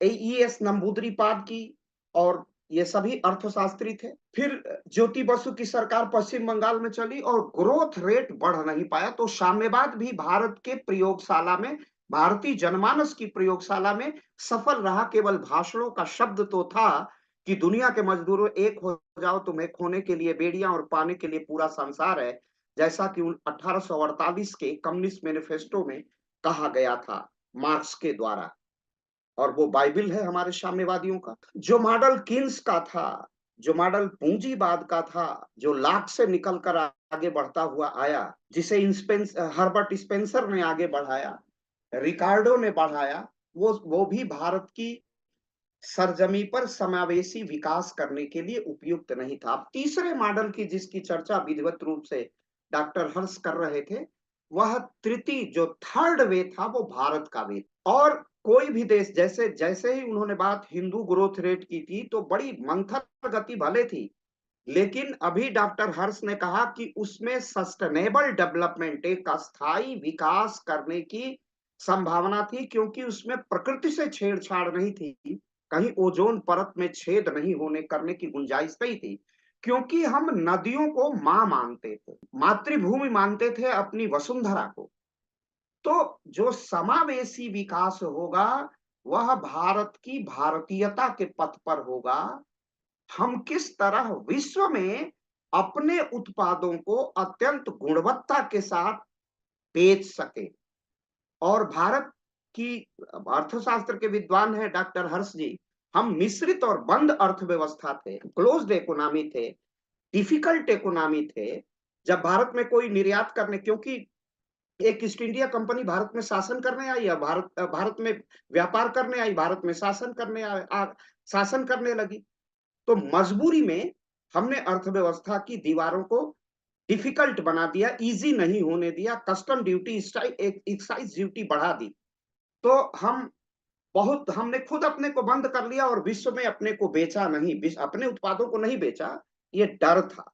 एस नंबूदरीपाद की, और ये सभी अर्थशास्त्री थे। फिर ज्योति बसु की सरकार पश्चिम बंगाल में चली और ग्रोथ रेट बढ़ नहीं पाया, तो साम्यवाद भी भारत के प्रयोगशाला में, भारतीय जनमानस की प्रयोगशाला में सफल रहा। केवल भाषणों का शब्द तो था कि दुनिया के मजदूरों एक हो जाओ, तुम्हें खोने के लिए बेड़ियां और पाने के लिए पूरा संसार है, जैसा कि 1848 के कम्युनिस्ट मैनिफेस्टो में कहा गया था मार्क्स के द्वारा। और वो बाइबिल है हमारे साम्यवादियों का। जो मॉडल किन्स का था, जो मॉडल पूंजीवाद का था, जो लाख से निकलकर आगे बढ़ता हुआ आया, जिसे हर्बर्ट स्पेंसर ने आगे बढ़ाया, रिकार्डो ने बढ़ाया, वो भी भारत की सरजमी पर समावेशी विकास करने के लिए उपयुक्त नहीं था। अब तीसरे मॉडल की जिसकी चर्चा विधिवत रूप से डॉक्टर हर्ष कर रहे थे, वह तृतीय जो थर्ड वे था, वो भारत का वे। और कोई भी देश, जैसे जैसे ही उन्होंने बात हिंदू ग्रोथ रेट की थी, तो बड़ी मंथर गति भले थी, लेकिन अभी डॉक्टर हर्ष ने कहा कि उसमें सस्टेनेबल डेवलपमेंट, एक अस्थायी विकास करने की संभावना थी, क्योंकि उसमें प्रकृति से छेड़छाड़ नहीं थी, कहीं ओजोन परत में छेद नहीं होने करने की गुंजाइश नहीं थी, क्योंकि हम नदियों को मां मानते थे, मातृभूमि मानते थे, अपनी वसुंधरा को। तो जो समावेशी विकास होगा, वह भारत की भारतीयता के पथ पर होगा। हम किस तरह विश्व में अपने उत्पादों को अत्यंत गुणवत्ता के साथ बेच सके। और भारत की, अर्थशास्त्र के विद्वान है डॉक्टर हर्ष जी, हम मिश्रित और बंद अर्थव्यवस्था थे, क्लोज्ड इकोनॉमी थे, डिफिकल्ट इकोनॉमी थे। जब भारत में कोई निर्यात करने, क्योंकि एक ईस्ट इंडिया कंपनी भारत में शासन करने आई, या भारत में व्यापार करने आई, भारत में शासन करने लगी, तो मजबूरी में हमने अर्थव्यवस्था की दीवारों को डिफिकल्ट बना दिया, इजी नहीं होने दिया, कस्टम ड्यूटी, एक्साइज ड्यूटी बढ़ा दी। तो हमने खुद अपने को बंद कर लिया और विश्व में अपने को बेचा नहीं, अपने उत्पादों को नहीं बेचा, ये डर था।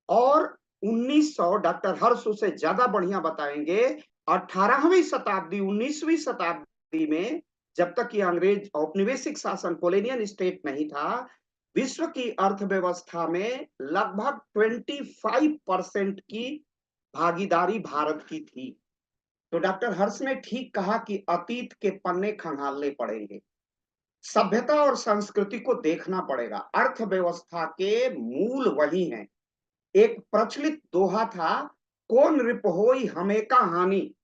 और 1900, डॉक्टर हर्ष उसे ज्यादा बढ़िया बताएंगे, 18वीं शताब्दी, 19वीं शताब्दी में, जब तक ये अंग्रेज औपनिवेशिक शासन, कोलोनियल स्टेट नहीं था, विश्व की अर्थव्यवस्था में लगभग 25% की भागीदारी भारत की थी। तो डॉक्टर हर्ष ने ठीक कहा कि अतीत के पन्ने खंगालने पड़ेंगे, सभ्यता और संस्कृति को देखना पड़ेगा, अर्थव्यवस्था के मूल वही हैं। एक प्रचलित दोहा था, कौन रिपहोई हमें का हानि,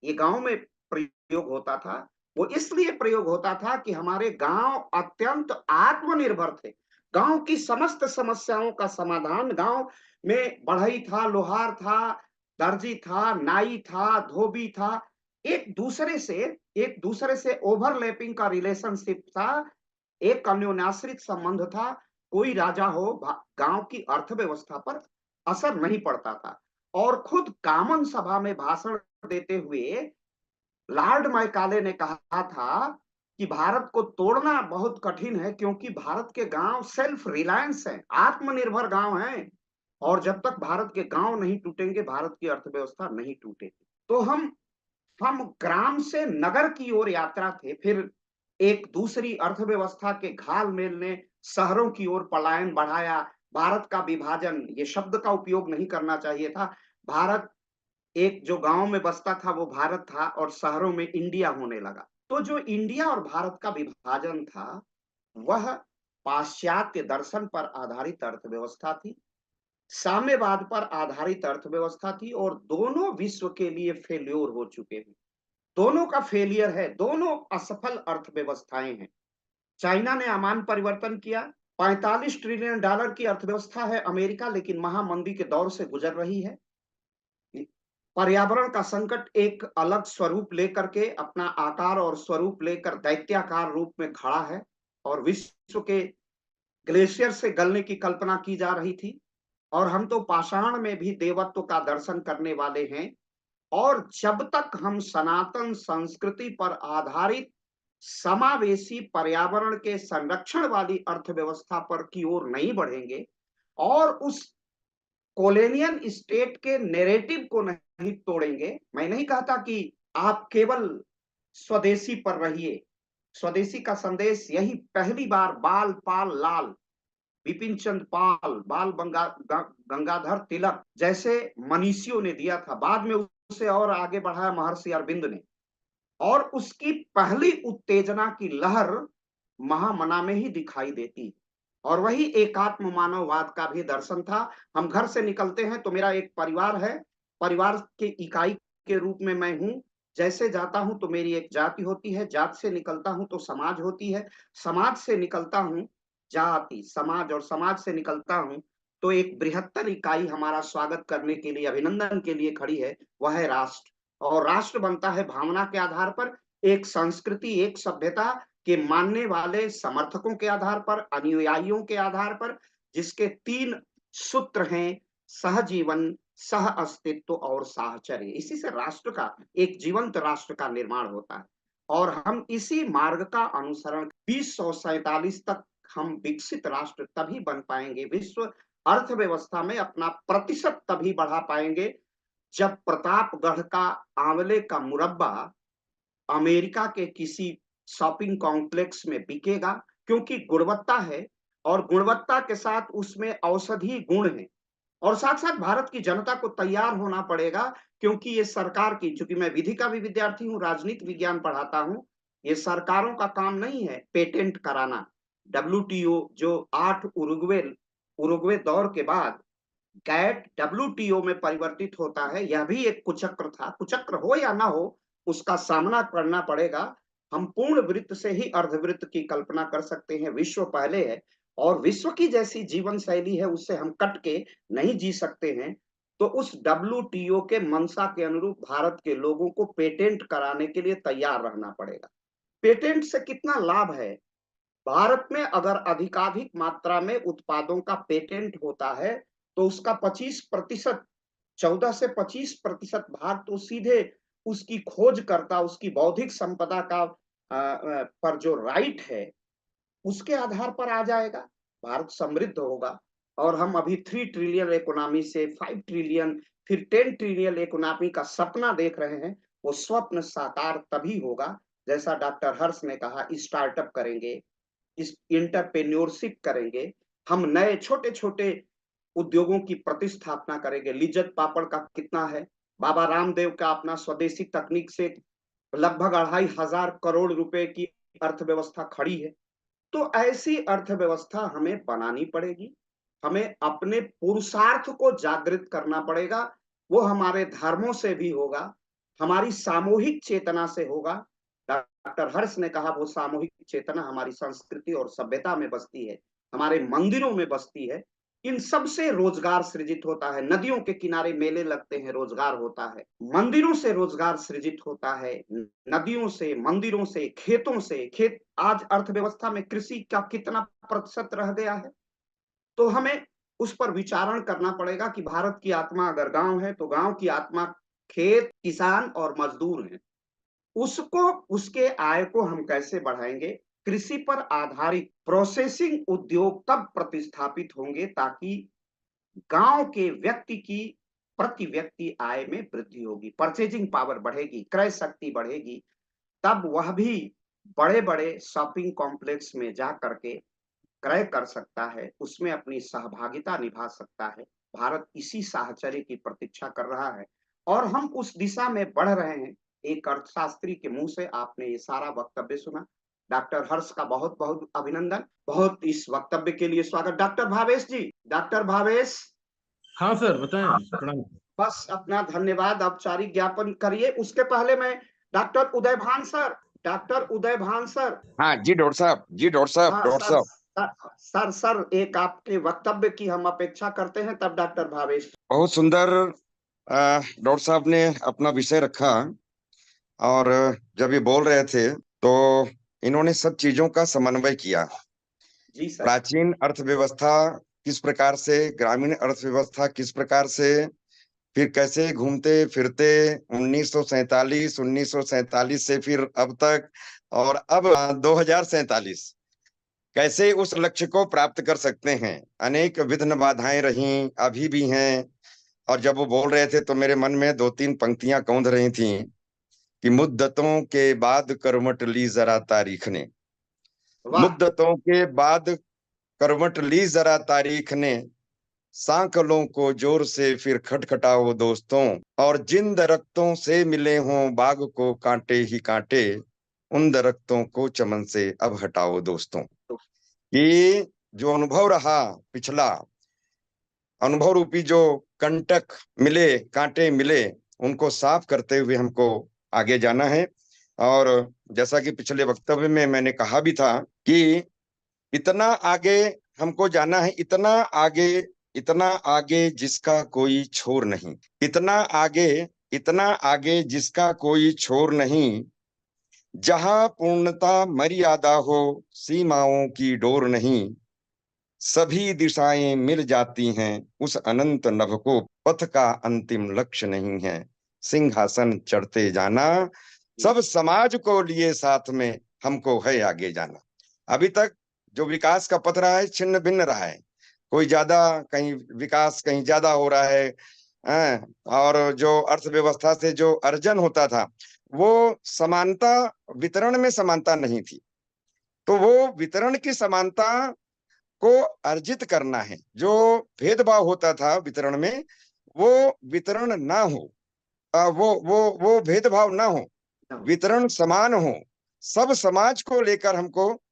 ये गांव में प्रयोग होता था। वो इसलिए प्रयोग होता था कि हमारे गांव अत्यंत आत्मनिर्भर थे, गांव की समस्त समस्याओं का समाधान गांव में बढ़ई था, लोहार था, दर्जी था, नाई था, धोबी था, एक दूसरे से ओवरलैपिंग का रिलेशनशिप था, एक अन्योन्याश्रित संबंध था। कोई राजा हो, गांव की अर्थव्यवस्था पर असर नहीं पड़ता था। और खुद कामन सभा में भाषण देते हुए लॉर्ड मैकाले ने कहा था कि भारत को तोड़ना बहुत कठिन है, क्योंकि भारत के गांव सेल्फ रिलायंस हैं, आत्मनिर्भर गांव हैं, और जब तक भारत के गांव नहीं टूटेंगे, भारत की अर्थव्यवस्था नहीं टूटेगी। तो हम ग्राम से नगर की ओर यात्रा थे, फिर एक दूसरी अर्थव्यवस्था के घालमेल ने शहरों की ओर पलायन बढ़ाया। भारत का विभाजन, ये शब्द का उपयोग नहीं करना चाहिए था। भारत एक जो गांव में बसता था वो भारत था, और शहरों में इंडिया होने लगा। तो जो इंडिया और भारत का विभाजन था, वह पाश्चात्य दर्शन पर आधारित अर्थव्यवस्था थी, साम्यवाद पर आधारित अर्थव्यवस्था थी, और दोनों विश्व के लिए फेल्योर हो चुके हैं। दोनों का फेलियर है, दोनों असफल अर्थव्यवस्थाएं हैं। चाइना ने आमान परिवर्तन किया, 45 ट्रिलियन डॉलर की अर्थव्यवस्था है अमेरिका, लेकिन महामंदी के दौर से गुजर रही है। पर्यावरण का संकट एक अलग स्वरूप लेकर के, अपना आकार और स्वरूप लेकर दैत्याकार रूप में खड़ा है, और विश्व के ग्लेशियर से गलने की कल्पना की जा रही थी, और हम तो पाषाण में भी देवत्व का दर्शन करने वाले हैं। और जब तक हम सनातन संस्कृति पर आधारित समावेशी पर्यावरण के संरक्षण वाली अर्थव्यवस्था पर की ओर नहीं बढ़ेंगे, और उस कोलोनियल स्टेट के नैरेटिव को नहीं तोड़ेंगे, मैं नहीं कहता कि आप केवल स्वदेशी पर रहिए। स्वदेशी का संदेश यही पहली बार बाल पाल लाल, बिपिन चंद्र पाल, गंगाधर तिलक जैसे मनीषियों ने दिया था। बाद में उसे और आगे बढ़ाया महर्षि अरविंद ने, और उसकी पहली उत्तेजना की लहर महामना में ही दिखाई देती, और वही एकात्म मानववाद का भी दर्शन था। हम घर से निकलते हैं तो मेरा एक परिवार है, परिवार के इकाई के रूप में मैं हूं। जैसे जाता हूं तो मेरी एक जाति होती है, जात से निकलता हूं तो समाज होती है, समाज से निकलता हूं जाति समाज, और समाज से निकलता हूं तो एक बृहत्तर इकाई हमारा स्वागत करने के लिए, अभिनंदन के लिए खड़ी है, वह है राष्ट्र। और राष्ट्र बनता है भावना के आधार पर, एक संस्कृति, एक सभ्यता के मानने वाले समर्थकों के आधार पर, अनुयायियों के आधार पर, जिसके 3 सूत्र हैं: सहजीवन, सह अस्तित्व और साहचर्य। इसी से राष्ट्र का, एक जीवंत राष्ट्र का निर्माण होता है, और हम इसी मार्ग का अनुसरण 2047 तक हम विकसित राष्ट्र तभी बन पाएंगे, विश्व अर्थव्यवस्था में अपना प्रतिशत तभी बढ़ा पाएंगे, जब प्रतापगढ़ का आंवले का मुरब्बा अमेरिका के किसी शॉपिंग कॉम्प्लेक्स में बिकेगा, क्योंकि गुणवत्ता है, और गुणवत्ता के साथ उसमें औषधि गुण है। और साथ साथ भारत की जनता को तैयार होना पड़ेगा, क्योंकि ये सरकार की, चूंकि मैं विधि का भी विद्यार्थी हूं, राजनीति विज्ञान पढ़ाता हूं, ये सरकारों का काम नहीं है पेटेंट कराना। WTO जो 8 उरुग्वे दौर के बाद गैट WTO में परिवर्तित होता है, यह भी एक कुचक्र था। कुचक्र हो या ना हो, उसका सामना करना पड़ेगा। हम पूर्ण वृत्त से ही अर्धवृत्त की कल्पना कर सकते हैं। विश्व पहले है, और विश्व की जैसी जीवन शैली है, उससे हम कट के नहीं जी सकते हैं। तो उस WTO के मंशा के अनुरूप भारत के लोगों को पेटेंट कराने के लिए तैयार रहना पड़ेगा। पेटेंट से कितना लाभ है? भारत में अगर अधिकाधिक मात्रा में उत्पादों का पेटेंट होता है, तो उसका 25%, 14 से 25% भाग तो सीधे उसकी खोजकर्ता, उसकी बौद्धिक संपदा का पर जो राइट है, उसके आधार पर आ जाएगा। भारत समृद्ध होगा, और हम अभी 3 ट्रिलियन इकोनॉमी से 5 ट्रिलियन, फिर 10 ट्रिलियन इकोनॉमी का सपना देख रहे हैं। वो स्वप्न साकार तभी होगा, जैसा डॉक्टर हर्ष ने कहा, स्टार्टअप करेंगे, इस इंटरप्रेन्योरशिप करेंगे, हम नए छोटे छोटे उद्योगों की प्रतिस्थापना करेंगे। लिज्जत पापड़ का कितना है, बाबा रामदेव का अपना स्वदेशी तकनीक से लगभग 2,500 करोड़ रुपए की अर्थव्यवस्था खड़ी है। तो ऐसी अर्थव्यवस्था हमें बनानी पड़ेगी, हमें अपने पुरुषार्थ को जागृत करना पड़ेगा। वो हमारे धर्मों से भी होगा, हमारी सामूहिक चेतना से होगा। डॉक्टर हर्ष ने कहा, वो सामूहिक चेतना हमारी संस्कृति और सभ्यता में बसती है, हमारे मंदिरों में बसती है। इन सब से रोजगार सृजित होता है। नदियों के किनारे मेले लगते हैं, रोजगार होता है। मंदिरों से रोजगार सृजित होता है, नदियों से, मंदिरों से, खेतों से। खेत, आज अर्थव्यवस्था में कृषि का कितना प्रतिशत रह गया है? तो हमें उस पर विचारण करना पड़ेगा कि भारत की आत्मा अगर गांव है, तो गांव की आत्मा खेत, किसान और मजदूर है। उसको, उसके आय को हम कैसे बढ़ाएंगे? कृषि पर आधारित प्रोसेसिंग उद्योग तब प्रतिस्थापित होंगे, ताकि गांव के व्यक्ति की प्रति व्यक्ति आय में वृद्धि होगी, परचेजिंग पावर बढ़ेगी, क्रय शक्ति बढ़ेगी। तब वह भी बड़े बड़े शॉपिंग कॉम्प्लेक्स में जा करके क्रय कर सकता है, उसमें अपनी सहभागिता निभा सकता है। भारत इसी साहचर्य की प्रतीक्षा कर रहा है, और हम उस दिशा में बढ़ रहे हैं। एक अर्थशास्त्री के मुंह से आपने ये सारा वक्तव्य सुना, डॉक्टर हर्ष का बहुत बहुत अभिनंदन, बहुत इस वक्तव्य के लिए स्वागत। डॉक्टर भावेश जी, डॉक्टर भावेश, हाँ सर, बताएं। प्रणाम। बस अपना धन्यवाद औपचारिक ज्ञापन करिए। उसके पहले मैं डॉक्टर उदय भान सर, डॉक्टर उदय भान सर। हाँ जी डॉक्टर साहब, जी डॉक्टर साहब, हाँ डॉक्टर सर, साहब। सर एक आपके वक्तव्य की हम अपेक्षा करते हैं, तब डॉक्टर भावेश। बहुत सुंदर डॉक्टर साहब ने अपना विषय रखा, और जब ये बोल रहे थे तो इन्होंने सब चीजों का समन्वय किया। जी सर। प्राचीन अर्थव्यवस्था किस प्रकार से, ग्रामीण अर्थव्यवस्था किस प्रकार से, फिर कैसे घूमते फिरते 1947 से फिर अब तक, और अब 2047 कैसे उस लक्ष्य को प्राप्त कर सकते हैं। अनेक विघ्न बाधाएं रहीं, अभी भी हैं। और जब वो बोल रहे थे तो मेरे मन में दो तीन पंक्तियां कौंध रही थीं कि मुद्दतों के बाद करवट ली जरा तारीख ने, वाह, मुद्दतों के बाद करवट ली जरा तारीख ने, सांकलों को जोर से फिर खटखटाओ दोस्तों, और जिन दरख्तों से मिले हों बाग को कांटे ही कांटे, उन दरख्तों को चमन से अब हटाओ दोस्तों। ये जो अनुभव रहा, पिछला अनुभव रूपी जो कंटक मिले, कांटे मिले, उनको साफ करते हुए हमको आगे जाना है। और जैसा कि पिछले वक्तव्य में मैंने कहा भी था कि इतना आगे हमको जाना है, इतना आगे जिसका कोई छोर नहीं, इतना आगे जिसका कोई छोर नहीं, जहां पूर्णता मर्यादा हो, सीमाओं की डोर नहीं, सभी दिशाएं मिल जाती हैं उस अनंत नभ को, पथ का अंतिम लक्ष्य नहीं है, सिंहासन चढ़ते जाना, सब समाज को लिए साथ में, हमको है आगे जाना। अभी तक जो विकास का पथ रहा है छिन्न भिन्न रहा है, कोई ज्यादा, कहीं विकास कहीं ज्यादा हो रहा है, और जो अर्थव्यवस्था से जो अर्जन होता था वो समानता, वितरण में समानता नहीं थी। तो वो वितरण की समानता को अर्जित करना है। जो भेदभाव होता था वितरण में, वो वितरण ना हो, वो भेदभाव ना हो, वितरण समान हो, सब समाज को लेकर हमको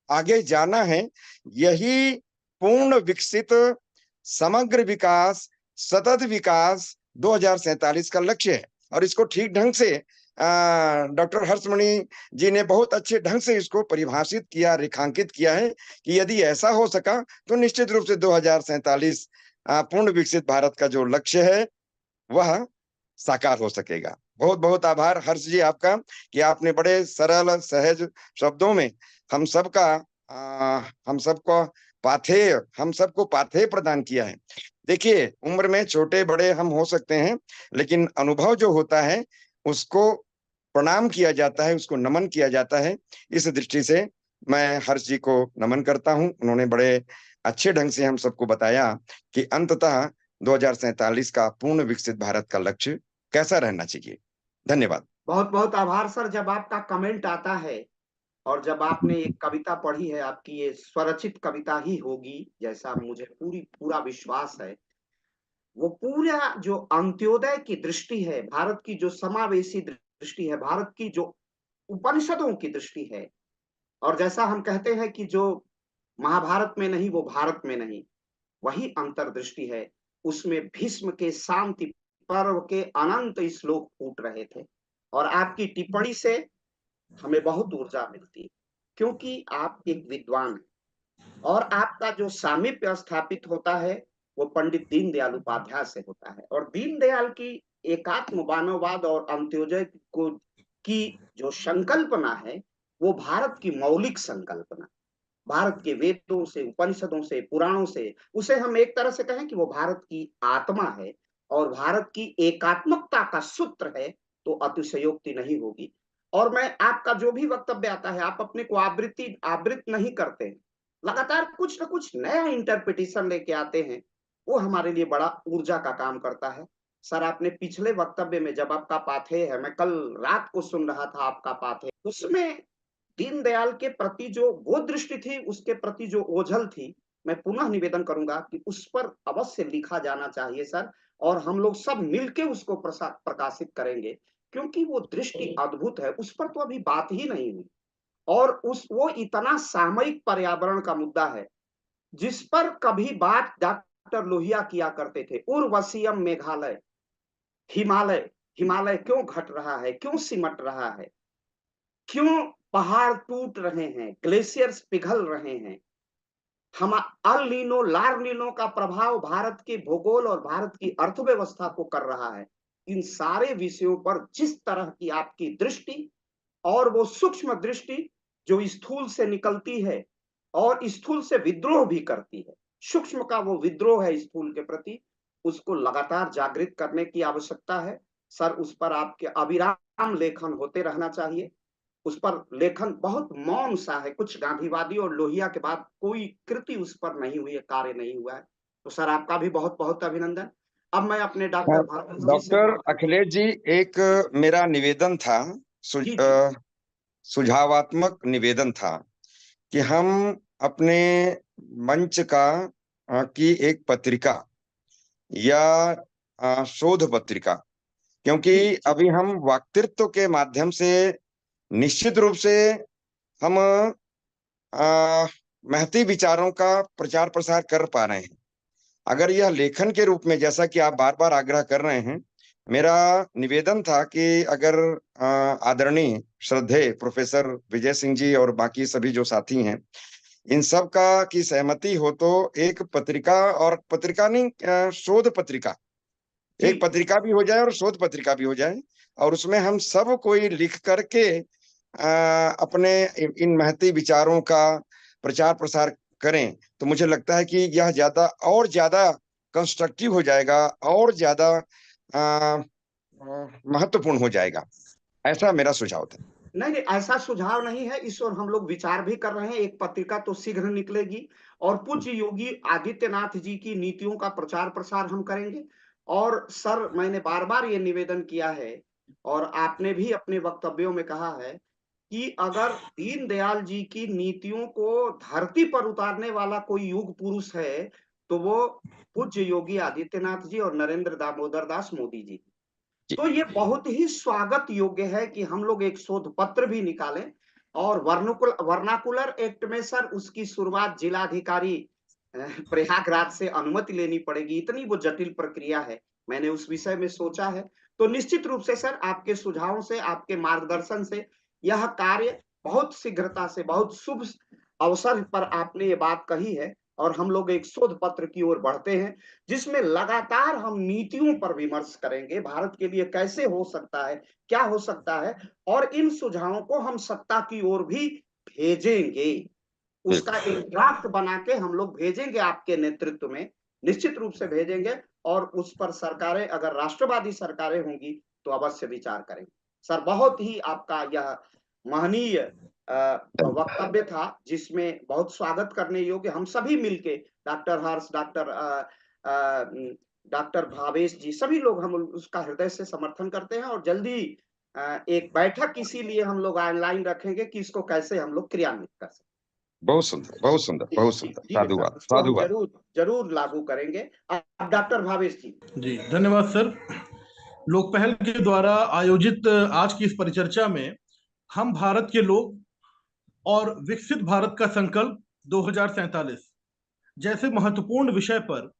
आगे जाना है। यही पूर्ण विकसित समग्र विकास, सतत विकास 2047 का लक्ष्य है। और इसको ठीक ढंग से डॉक्टर हर्षमणि जी ने बहुत अच्छे ढंग से इसको परिभाषित किया, रेखांकित किया है कि यदि ऐसा हो सका तो निश्चित रूप से 2047 पूर्ण विकसित भारत का जो लक्ष्य है वह साकार हो सकेगा। बहुत बहुत आभार हर्ष जी आपका कि आपने बड़े सरल सहज शब्दों में हम सबको पाथेय प्रदान किया है। देखिए, उम्र में छोटे बड़े हम हो सकते हैं, लेकिन अनुभव जो होता है उसको प्रणाम किया जाता है, उसको नमन किया जाता है। इस दृष्टि से मैं हर्ष जी को नमन करता हूं। उन्होंने बड़े अच्छे ढंग से हम सबको बताया कि अंततः 2047 का पूर्ण विकसित भारत का लक्ष्य कैसा रहना चाहिए। धन्यवाद। बहुत बहुत आभार सर। जब आपका कमेंट आता है और जब आपने एक कविता पढ़ी है, आपकी ये स्वरचित कविता ही होगी, जैसा मुझे पूरा विश्वास है। वो पूरा जो अंत्योदय की दृष्टि है, भारत की जो समावेशी दृष्टि है, भारत की जो उपनिषदों की दृष्टि है, और जैसा हम कहते हैं कि जो महाभारत में नहीं वो भारत में नहीं, वही अंतर्दृष्टि है। उसमें भीष्म के शांति पर्व के अनंत श्लोक फूट रहे थे, और आपकी टिप्पणी से हमें बहुत ऊर्जा मिलती है, क्योंकि आप एक विद्वान हैं और आपका जो सामीप्य स्थापित होता है वो पंडित दीनदयाल उपाध्याय से होता है। और दीनदयाल की एकात्म मानववाद और अंत्योदय को की जो संकल्पना है वो भारत की मौलिक संकल्पना, भारत के वेदों से, उपनिषदों से, पुराणों से, उसे हम एक तरह से कहें कि वो भारत की आत्मा है और भारत की एकात्मकता का सूत्र है, तो अतिशयोक्ति नहीं होगी। और मैं आपका जो भी वक्तव्य आता है, आप अपने को आवृत नहीं करते हैं, लगातार कुछ ना कुछ नया इंटरप्रिटेशन लेके आते हैं, वो हमारे लिए बड़ा ऊर्जा का काम करता है। सर, आपने पिछले वक्तव्य में जब आपका पाथेय है, मैं कल रात को सुन रहा था आपका पाथेय, उसमें दीनदयाल के प्रति जो वो दृष्टि थी, उसके प्रति जो ओझल थी, मैं पुनः निवेदन करूंगा कि उस पर अवश्य लिखा जाना चाहिए सर, और हम लोग सब मिलके उसको प्रकाशित करेंगे, क्योंकि वो दृष्टि अद्भुत है। उस पर तो अभी बात ही नहीं हुई। और वो इतना सामयिक पर्यावरण का मुद्दा है जिस पर कभी बात डॉक्टर लोहिया किया करते थे। उर्वशीयम मेघालय, हिमालय, हिमालय क्यों घट रहा है, क्यों सिमट रहा है, क्यों पहाड़ टूट रहे हैं, ग्लेशियर्स पिघल रहे हैं, हम अल नीनो लार नीनो का प्रभाव भारत के भूगोल और भारत की अर्थव्यवस्था को कर रहा है। इन सारे विषयों पर जिस तरह की आपकी दृष्टि और वो सूक्ष्म दृष्टि जो स्थूल से निकलती है और स्थूल से विद्रोह भी करती है, सूक्ष्म का वो विद्रोह है स्थूल के प्रति, उसको लगातार जागृत करने की आवश्यकता है। सर, उस पर आपके अविराम लेखन होते रहना चाहिए। उस पर लेखन बहुत मौन सा है, कुछ गांधीवादी और लोहिया के बाद कोई कृति उस पर नहीं हुई है, कार्य नहीं हुआ है। तो सर, आपका भी बहुत बहुत अभिनंदन। अब मैं अपने डॉक्टर भारत जी से डॉक्टर अखिलेश जी, एक मेरा निवेदन था, जी सुझावात्मक निवेदन था कि हम अपने मंच की एक पत्रिका या शोध पत्रिका, क्योंकि अभी हम वक्तृत्व के माध्यम से निश्चित रूप से हम महती विचारों का प्रचार प्रसार कर पा रहे हैं। अगर यह लेखन के रूप में, जैसा कि आप बार बार आग्रह कर रहे हैं, मेरा निवेदन था कि अगर आदरणीय श्रद्धेय प्रोफेसर विजय सिंह जी और बाकी सभी जो साथी हैं, इन सब का की सहमति हो तो एक पत्रिका, और पत्रिका नहीं, शोध पत्रिका, एक पत्रिका भी हो जाए और शोध पत्रिका भी हो जाए, और उसमें हम सब कोई लिख करके अपने इन महती विचारों का प्रचार प्रसार करें, तो मुझे लगता है कि यह ज्यादा कंस्ट्रक्टिव हो जाएगा और ज्यादा महत्वपूर्ण हो जाएगा। ऐसा मेरा सुझाव था। नहीं, ऐसा सुझाव नहीं है, इस ओर हम लोग विचार भी कर रहे हैं। एक पत्रिका तो शीघ्र निकलेगी और पूज्य योगी आदित्यनाथ जी की नीतियों का प्रचार प्रसार हम करेंगे। और सर, मैंने बार बार ये निवेदन किया है और आपने भी अपने वक्तव्यों में कहा है कि अगर दीनदयाल जी की नीतियों को धरती पर उतारने वाला कोई युग पुरुष है तो वो पूज्य योगी आदित्यनाथ जी और नरेंद्र दामोदर दास मोदी जी। तो ये बहुत ही स्वागत योग्य है कि हम लोग एक शोध पत्र भी निकालें। और वर्नाकुलर एक्ट में सर उसकी शुरुआत जिलाधिकारी प्रयागराज से अनुमति लेनी पड़ेगी, इतनी वो जटिल प्रक्रिया है। मैंने उस विषय में सोचा है। तो निश्चित रूप से सर, आपके सुझावों से, आपके मार्गदर्शन से यह कार्य बहुत शीघ्रता से, बहुत शुभ अवसर पर आपने ये बात कही है और हम लोग एक शोध पत्र की ओर बढ़ते हैं जिसमें लगातार हम नीतियों पर विमर्श करेंगे, भारत के लिए कैसे हो सकता है, क्या हो सकता है, और इन सुझावों को हम सत्ता की ओर भी भेजेंगे। उसका एक ड्राफ्ट बना के हम लोग भेजेंगे आपके नेतृत्व में, निश्चित रूप से भेजेंगे। और उस पर सरकारें, अगर राष्ट्रवादी सरकारें होंगी तो अवश्य विचार करेंगे। सर, बहुत ही आपका यह महनीय वक्तव्य था जिसमें बहुत स्वागत करने योग्य, हम सभी मिलके, डॉक्टर हर्ष, डॉक्टर भावेश जी, सभी लोग हम उसका हृदय से समर्थन करते हैं। और जल्दी एक बैठक इसीलिए हम लोग ऑनलाइन रखेंगे कि इसको कैसे हम लोग क्रियान्वित कर सकते। बहुत सुंदर, बहुत सुंदर, बहुत सुंदर। साधुवाद, उसको हम साधुवाद। जरूर जरूर लागू करेंगे। अब डॉक्टर भावेश जी। जी, धन्यवाद सर। लोकपहल के द्वारा आयोजित आज की इस परिचर्चा में हम भारत के लोग और विकसित भारत का संकल्प 2047 जैसे महत्वपूर्ण विषय पर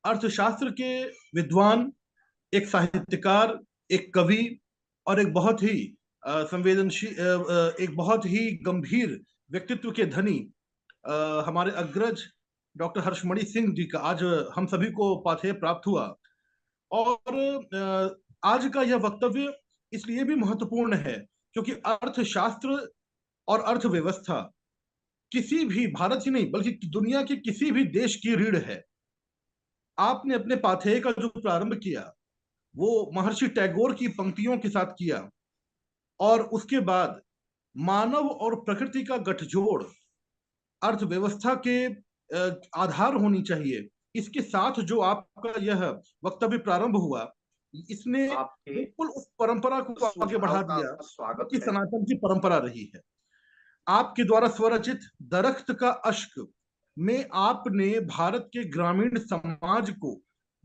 अर्थशास्त्र के विद्वान, एक साहित्यकार, एक कवि और एक बहुत ही संवेदनशील, एक बहुत ही गंभीर व्यक्तित्व के धनी हमारे अग्रज डॉक्टर हर्षमणि सिंह जी का आज हम सभी को पाथेय प्राप्त हुआ। और आज का यह वक्तव्य इसलिए भी महत्वपूर्ण है क्योंकि अर्थशास्त्र और अर्थव्यवस्था किसी भी भारत ही नहीं बल्कि दुनिया के किसी भी देश की रीढ़ है। आपने अपने पाथेय का जो प्रारंभ किया वो महर्षि टैगोर की पंक्तियों के साथ किया, और उसके बाद मानव और प्रकृति का गठजोड़ अर्थव्यवस्था के आधार होनी चाहिए। इसके साथ जो आपका यह वक्तव्य प्रारंभ हुआ, इसने बिल्कुल उस परंपरा को आगे बढ़ा दिया जो कि सनातन की परंपरा रही है। आपके द्वारा स्वरचित दरख्त का अश्क में आपने भारत के ग्रामीण समाज को,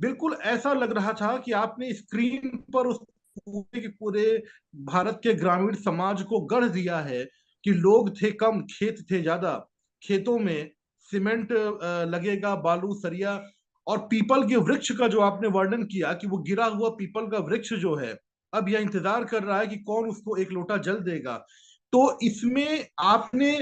बिल्कुल ऐसा लग रहा था कि आपने स्क्रीन पर उस पूरे के पूरे भारत के ग्रामीण समाज को गढ़ दिया है कि लोग थे कम, खेत थे ज्यादा, खेतों में सीमेंट लगेगा, बालू, सरिया, और पीपल के वृक्ष का जो आपने वर्णन किया कि वो गिरा हुआ पीपल का वृक्ष जो है अब यह इंतजार कर रहा है कि कौन उसको एक लोटा जल देगा। तो इसमें आपने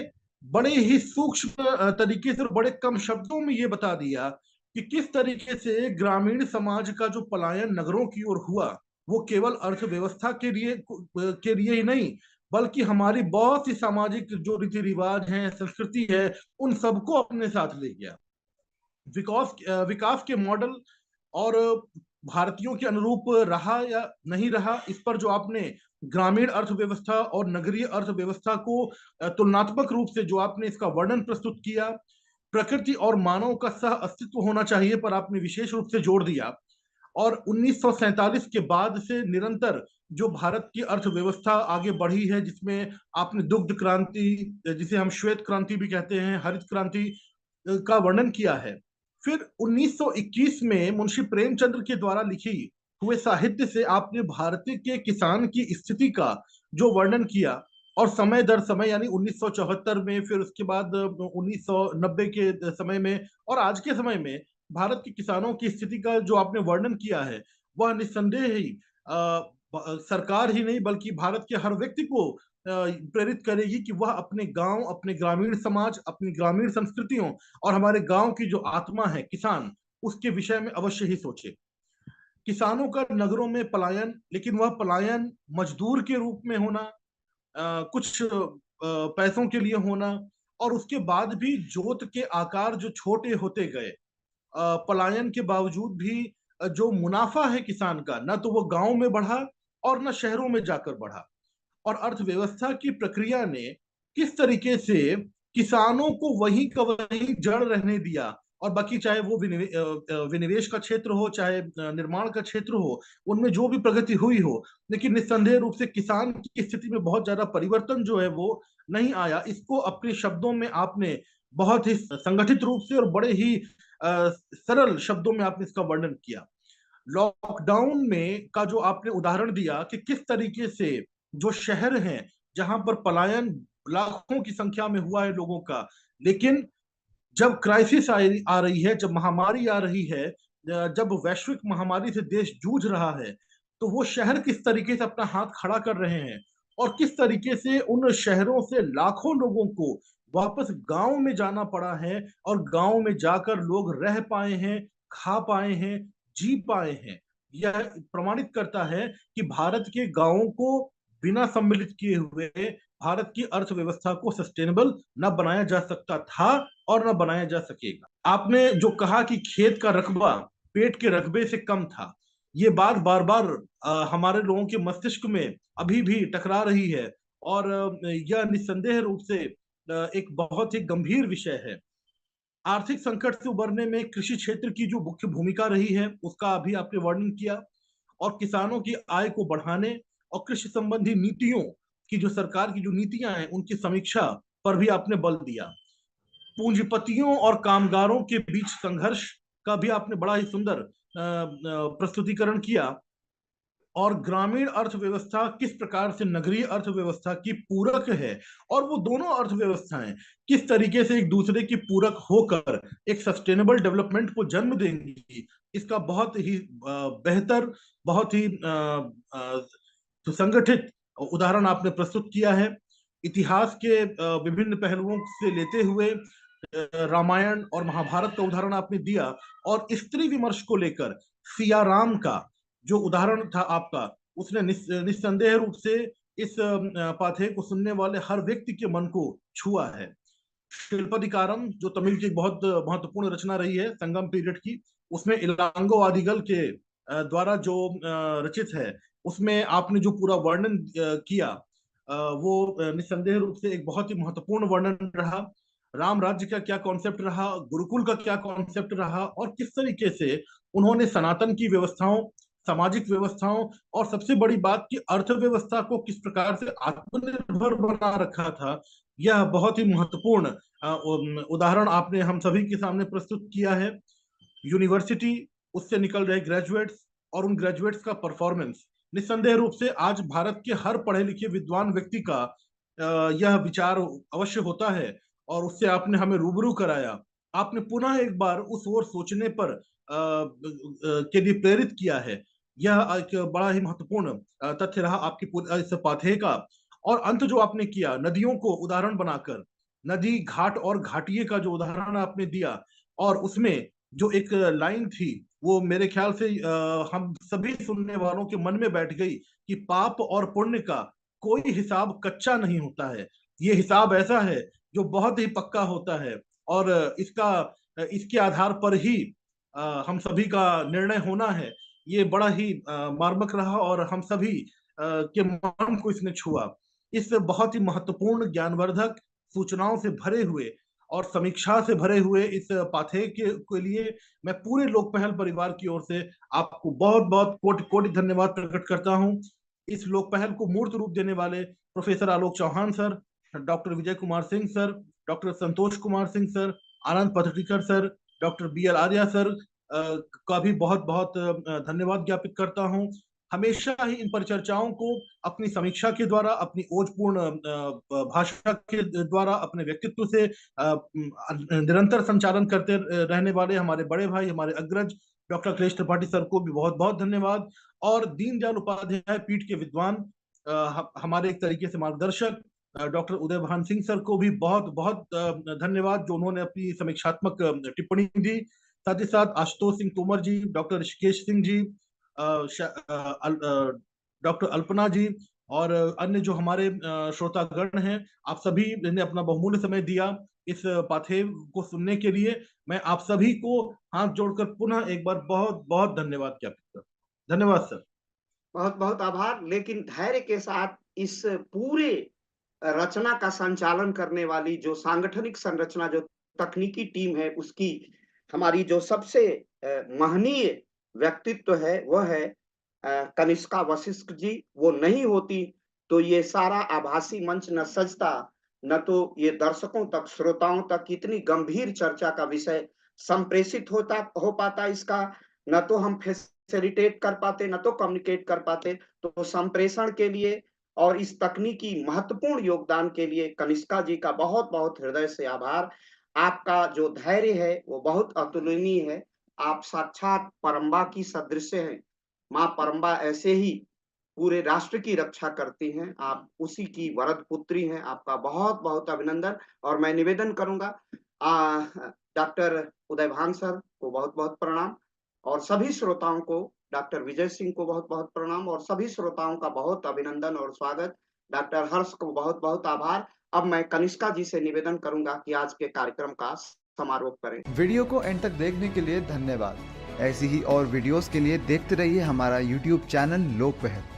बड़े ही सूक्ष्म तरीके से और बड़े कम शब्दों में ये बता दिया कि किस तरीके से ग्रामीण समाज का जो पलायन नगरों की ओर हुआ वो केवल अर्थव्यवस्था के लिए ही नहीं, बल्कि हमारी बहुत सी सामाजिक जो रीति रिवाज हैं, संस्कृति है, उन सबको अपने साथ ले गया। विकास के मॉडल और भारतीयों के अनुरूप रहा या नहीं रहा, इस पर जो आपने ग्रामीण अर्थव्यवस्था और नगरीय अर्थव्यवस्था को तुलनात्मक रूप से जो आपने इसका वर्णन प्रस्तुत किया, प्रकृति और मानव का सह अस्तित्व होना चाहिए पर आपने विशेष रूप से जोर दिया। और 1947 के बाद से निरंतर जो भारत की अर्थव्यवस्था आगे बढ़ी है, जिसमें आपने दुग्ध क्रांति, जिसे हम श्वेत क्रांति भी कहते हैं, हरित क्रांति का वर्णन किया है। फिर 1921 में मुंशी प्रेमचंद्र के द्वारा लिखी हुए साहित्य से आपने भारतीय के किसान की स्थिति का जो वर्णन किया, और समय दर समय यानी 1974 में, फिर उसके बाद 1990 के समय में और आज के समय में भारत के किसानों की स्थिति का जो आपने वर्णन किया है, वह निस्संदेह ही सरकार ही नहीं बल्कि भारत के हर व्यक्ति को प्रेरित करेगी कि वह अपने गांव, अपने ग्रामीण समाज, अपनी ग्रामीण संस्कृतियों और हमारे गांव की जो आत्मा है किसान, उसके विषय में अवश्य ही सोचे। किसानों का नगरों में पलायन, लेकिन वह पलायन मजदूर के रूप में होना, कुछ पैसों के लिए होना, और उसके बाद भी जोत के आकार जो छोटे होते गए, पलायन के बावजूद भी जो मुनाफा है किसान का, ना तो वो गांव में बढ़ा और ना शहरों में जाकर बढ़ा। और अर्थव्यवस्था की प्रक्रिया ने किस तरीके से किसानों को वहीं का वहीं जड़ रहने दिया, और बाकी चाहे वो विनिवेश का क्षेत्र हो, चाहे निर्माण का क्षेत्र हो, उनमें जो भी प्रगति हुई हो, लेकिन निस्संदेह रूप से किसान की स्थिति में बहुत ज्यादा परिवर्तन जो है वो नहीं आया। इसको अपने शब्दों में आपने बहुत ही संगठित रूप से और बड़े ही सरल शब्दों में आपने इसका वर्णन किया। लॉकडाउन में का जो आपने उदाहरण दिया कि किस तरीके से जो शहर हैं जहां पर पलायन लाखों की संख्या में हुआ है लोगों का, लेकिन जब क्राइसिस आ रही है, जब महामारी आ रही है, जब वैश्विक महामारी से देश जूझ रहा है, तो वो शहर किस तरीके से अपना हाथ खड़ा कर रहे हैं, और किस तरीके से उन शहरों से लाखों लोगों को वापस गांव में जाना पड़ा है, और गांव में जाकर लोग रह पाए हैं, खा पाए हैं, जी पाए हैं। यह प्रमाणित करता है कि भारत के गांवों को बिना सम्मिलित किए हुए भारत की अर्थव्यवस्था को सस्टेनेबल न बनाया जा सकता था और न बनाया जा सकेगा। आपने जो कहा कि खेत का रकबा पेट के रकबे से कम था, ये बात बार बार हमारे लोगों के मस्तिष्क में अभी भी टकरा रही है, और यह निस्संदेह रूप से एक बहुत ही गंभीर विषय है। आर्थिक संकट से उबरने में कृषि क्षेत्र की जो मुख्य भूमिका रही है उसका अभी आपने वर्णन किया, और किसानों की आय को बढ़ाने और कृषि संबंधी नीतियों की जो सरकार की जो नीतियां हैं उनकी समीक्षा पर भी आपने बल दिया। पूंजीपतियों और कामगारों के बीच संघर्ष का भी आपने बड़ा ही सुंदर प्रस्तुतिकरण किया, और ग्रामीण अर्थव्यवस्था किस प्रकार से नगरीय अर्थव्यवस्था की पूरक है, और वो दोनों अर्थव्यवस्थाएं किस तरीके से एक दूसरे की पूरक होकर एक सस्टेनेबल डेवलपमेंट को जन्म देंगी, इसका बहुत ही बेहतर, बहुत ही सुसंगठित उदाहरण आपने प्रस्तुत किया है। इतिहास के विभिन्न पहलुओं से लेते हुए रामायण और महाभारत का उदाहरण आपने दिया, और स्त्री विमर्श को लेकर सियाराम का जो उदाहरण था आपका, उसने निस्संदेह रूप से इस पाठ्य को सुनने वाले हर व्यक्ति के मन को छुआ है। शिल्पदिकारम जो तमिल की एक बहुत महत्वपूर्ण रचना रही है संगम पीरियड की, उसमें इलांगो आदिगल के द्वारा जो रचित है, उसमें आपने जो पूरा वर्णन किया, वो निस्संदेह रूप से एक बहुत ही महत्वपूर्ण वर्णन रहा। राम राज्य का क्या कॉन्सेप्ट रहा, गुरुकुल का क्या कॉन्सेप्ट रहा, और किस तरीके से उन्होंने सनातन की व्यवस्थाओं, सामाजिक व्यवस्थाओं, और सबसे बड़ी बात की अर्थव्यवस्था को किस प्रकार से आत्मनिर्भर बना रखा था, यह बहुत ही महत्वपूर्ण उदाहरण आपने हम सभी के सामने प्रस्तुत किया है। यूनिवर्सिटी, उससे निकल रहे ग्रेजुएट्स और उन ग्रेजुएट्स का परफॉर्मेंस निस्संदेह रूप से आज भारत के हर पढ़े लिखे विद्वान व्यक्ति का यह विचार अवश्य होता है और उससे आपने हमें रूबरू कराया। आपने पुनः एक बार उस ओर सोचने पर के लिए प्रेरित किया है। यह एक बड़ा ही महत्वपूर्ण तथ्य रहा आपकी इस पाठ्य का। और अंत जो आपने किया, नदियों को उदाहरण बनाकर, नदी घाट और घाटिये का जो उदाहरण आपने दिया, और उसमें जो एक लाइन थी वो मेरे ख्याल से हम सभी सुनने वालों के मन में बैठ गई कि पाप और पुण्य का कोई हिसाब कच्चा नहीं होता है। ये हिसाब ऐसा है जो बहुत ही पक्का होता है और इसके आधार पर ही हम सभी का निर्णय होना है। ये बड़ा ही मार्मिक रहा और हम सभी के मन को इसने छुआ। इस बहुत ही महत्वपूर्ण ज्ञानवर्धक सूचनाओं से भरे हुए और समीक्षा से भरे हुए इस पाठ्य के लिए मैं पूरे लोक पहल परिवार की ओर से आपको बहुत बहुत कोटि कोटि धन्यवाद प्रकट करता हूं। इस लोक पहल को मूर्त रूप देने वाले professor Alok Chauhan sir, doctor Vijay Kumar Singh sir, doctor Santosh Kumar Singh sir, Anand Pathtikar sir, doctor BL Arya sir का भी बहुत बहुत धन्यवाद ज्ञापित करता हूं। हमेशा ही इन परिचर्चाओं को अपनी समीक्षा के द्वारा, अपनी ओजपूर्ण भाषा के द्वारा, अपने व्यक्तित्व से निरंतर संचालन करते रहने वाले हमारे बड़े भाई, हमारे अग्रज डॉक्टर अखिलेश त्रिपाठी सर को भी बहुत बहुत धन्यवाद। और दीनदयाल उपाध्याय पीठ के विद्वान, हमारे एक तरीके से मार्गदर्शक डॉक्टर उदय भान सिंह सर को भी बहुत बहुत धन्यवाद, जो उन्होंने अपनी समीक्षात्मक टिप्पणी दी। साथ ही साथ आशुतोष सिंह तोमर जी, डॉक्टर ऋषिकेश सिंह जी, डॉक्टर अल्पना जी और अन्य जो हमारे श्रोतागण हैं, आप सभी ने अपना बहुमूल्य समय दिया इस पाठ्य को सुनने के लिए। मैं आप सभी को हाथ जोड़कर पुनः एक बार बहुत बहुत धन्यवाद ज्ञापित करता हूं। धन्यवाद सर। बहुत बहुत आभार। लेकिन धैर्य के साथ इस पूरे रचना का संचालन करने वाली जो सांगठनिक संरचना, जो तकनीकी टीम है, उसकी हमारी जो सबसे महनीय व्यक्तित्व है वह है कनिष्का वशिष्ठ जी। वो नहीं होती तो ये सारा आभासी मंच न सजता, न तो ये दर्शकों तक, श्रोताओं तक इतनी गंभीर चर्चा का विषय संप्रेषित हो पाता इसका, न तो हम फैसिलिटेट कर पाते, न तो कम्युनिकेट कर पाते। तो संप्रेषण के लिए और इस तकनीकी महत्वपूर्ण योगदान के लिए कनिष्का जी का बहुत बहुत हृदय से आभार। आपका जो धैर्य है वो बहुत अतुलनीय है। आप साक्षात परम्बा की सदृश हैं। माँ परम्बा ऐसे ही पूरे राष्ट्र की रक्षा करती हैं। आप उसी की वरद पुत्री हैं। आपका बहुत बहुत अभिनंदन। और मैं निवेदन करूंगा डॉक्टर उदय भान सर को बहुत बहुत प्रणाम, और सभी श्रोताओं को, डॉक्टर विजय सिंह को बहुत बहुत प्रणाम, और सभी श्रोताओं का बहुत अभिनंदन और स्वागत। डॉक्टर हर्ष को बहुत बहुत आभार। अब मैं कनिष्का जी से निवेदन करूंगा कि आज के कार्यक्रम का समारोह करें। वीडियो को एंड तक देखने के लिए धन्यवाद। ऐसी ही और वीडियोस के लिए देखते रहिए हमारा YouTube चैनल लोक पहल।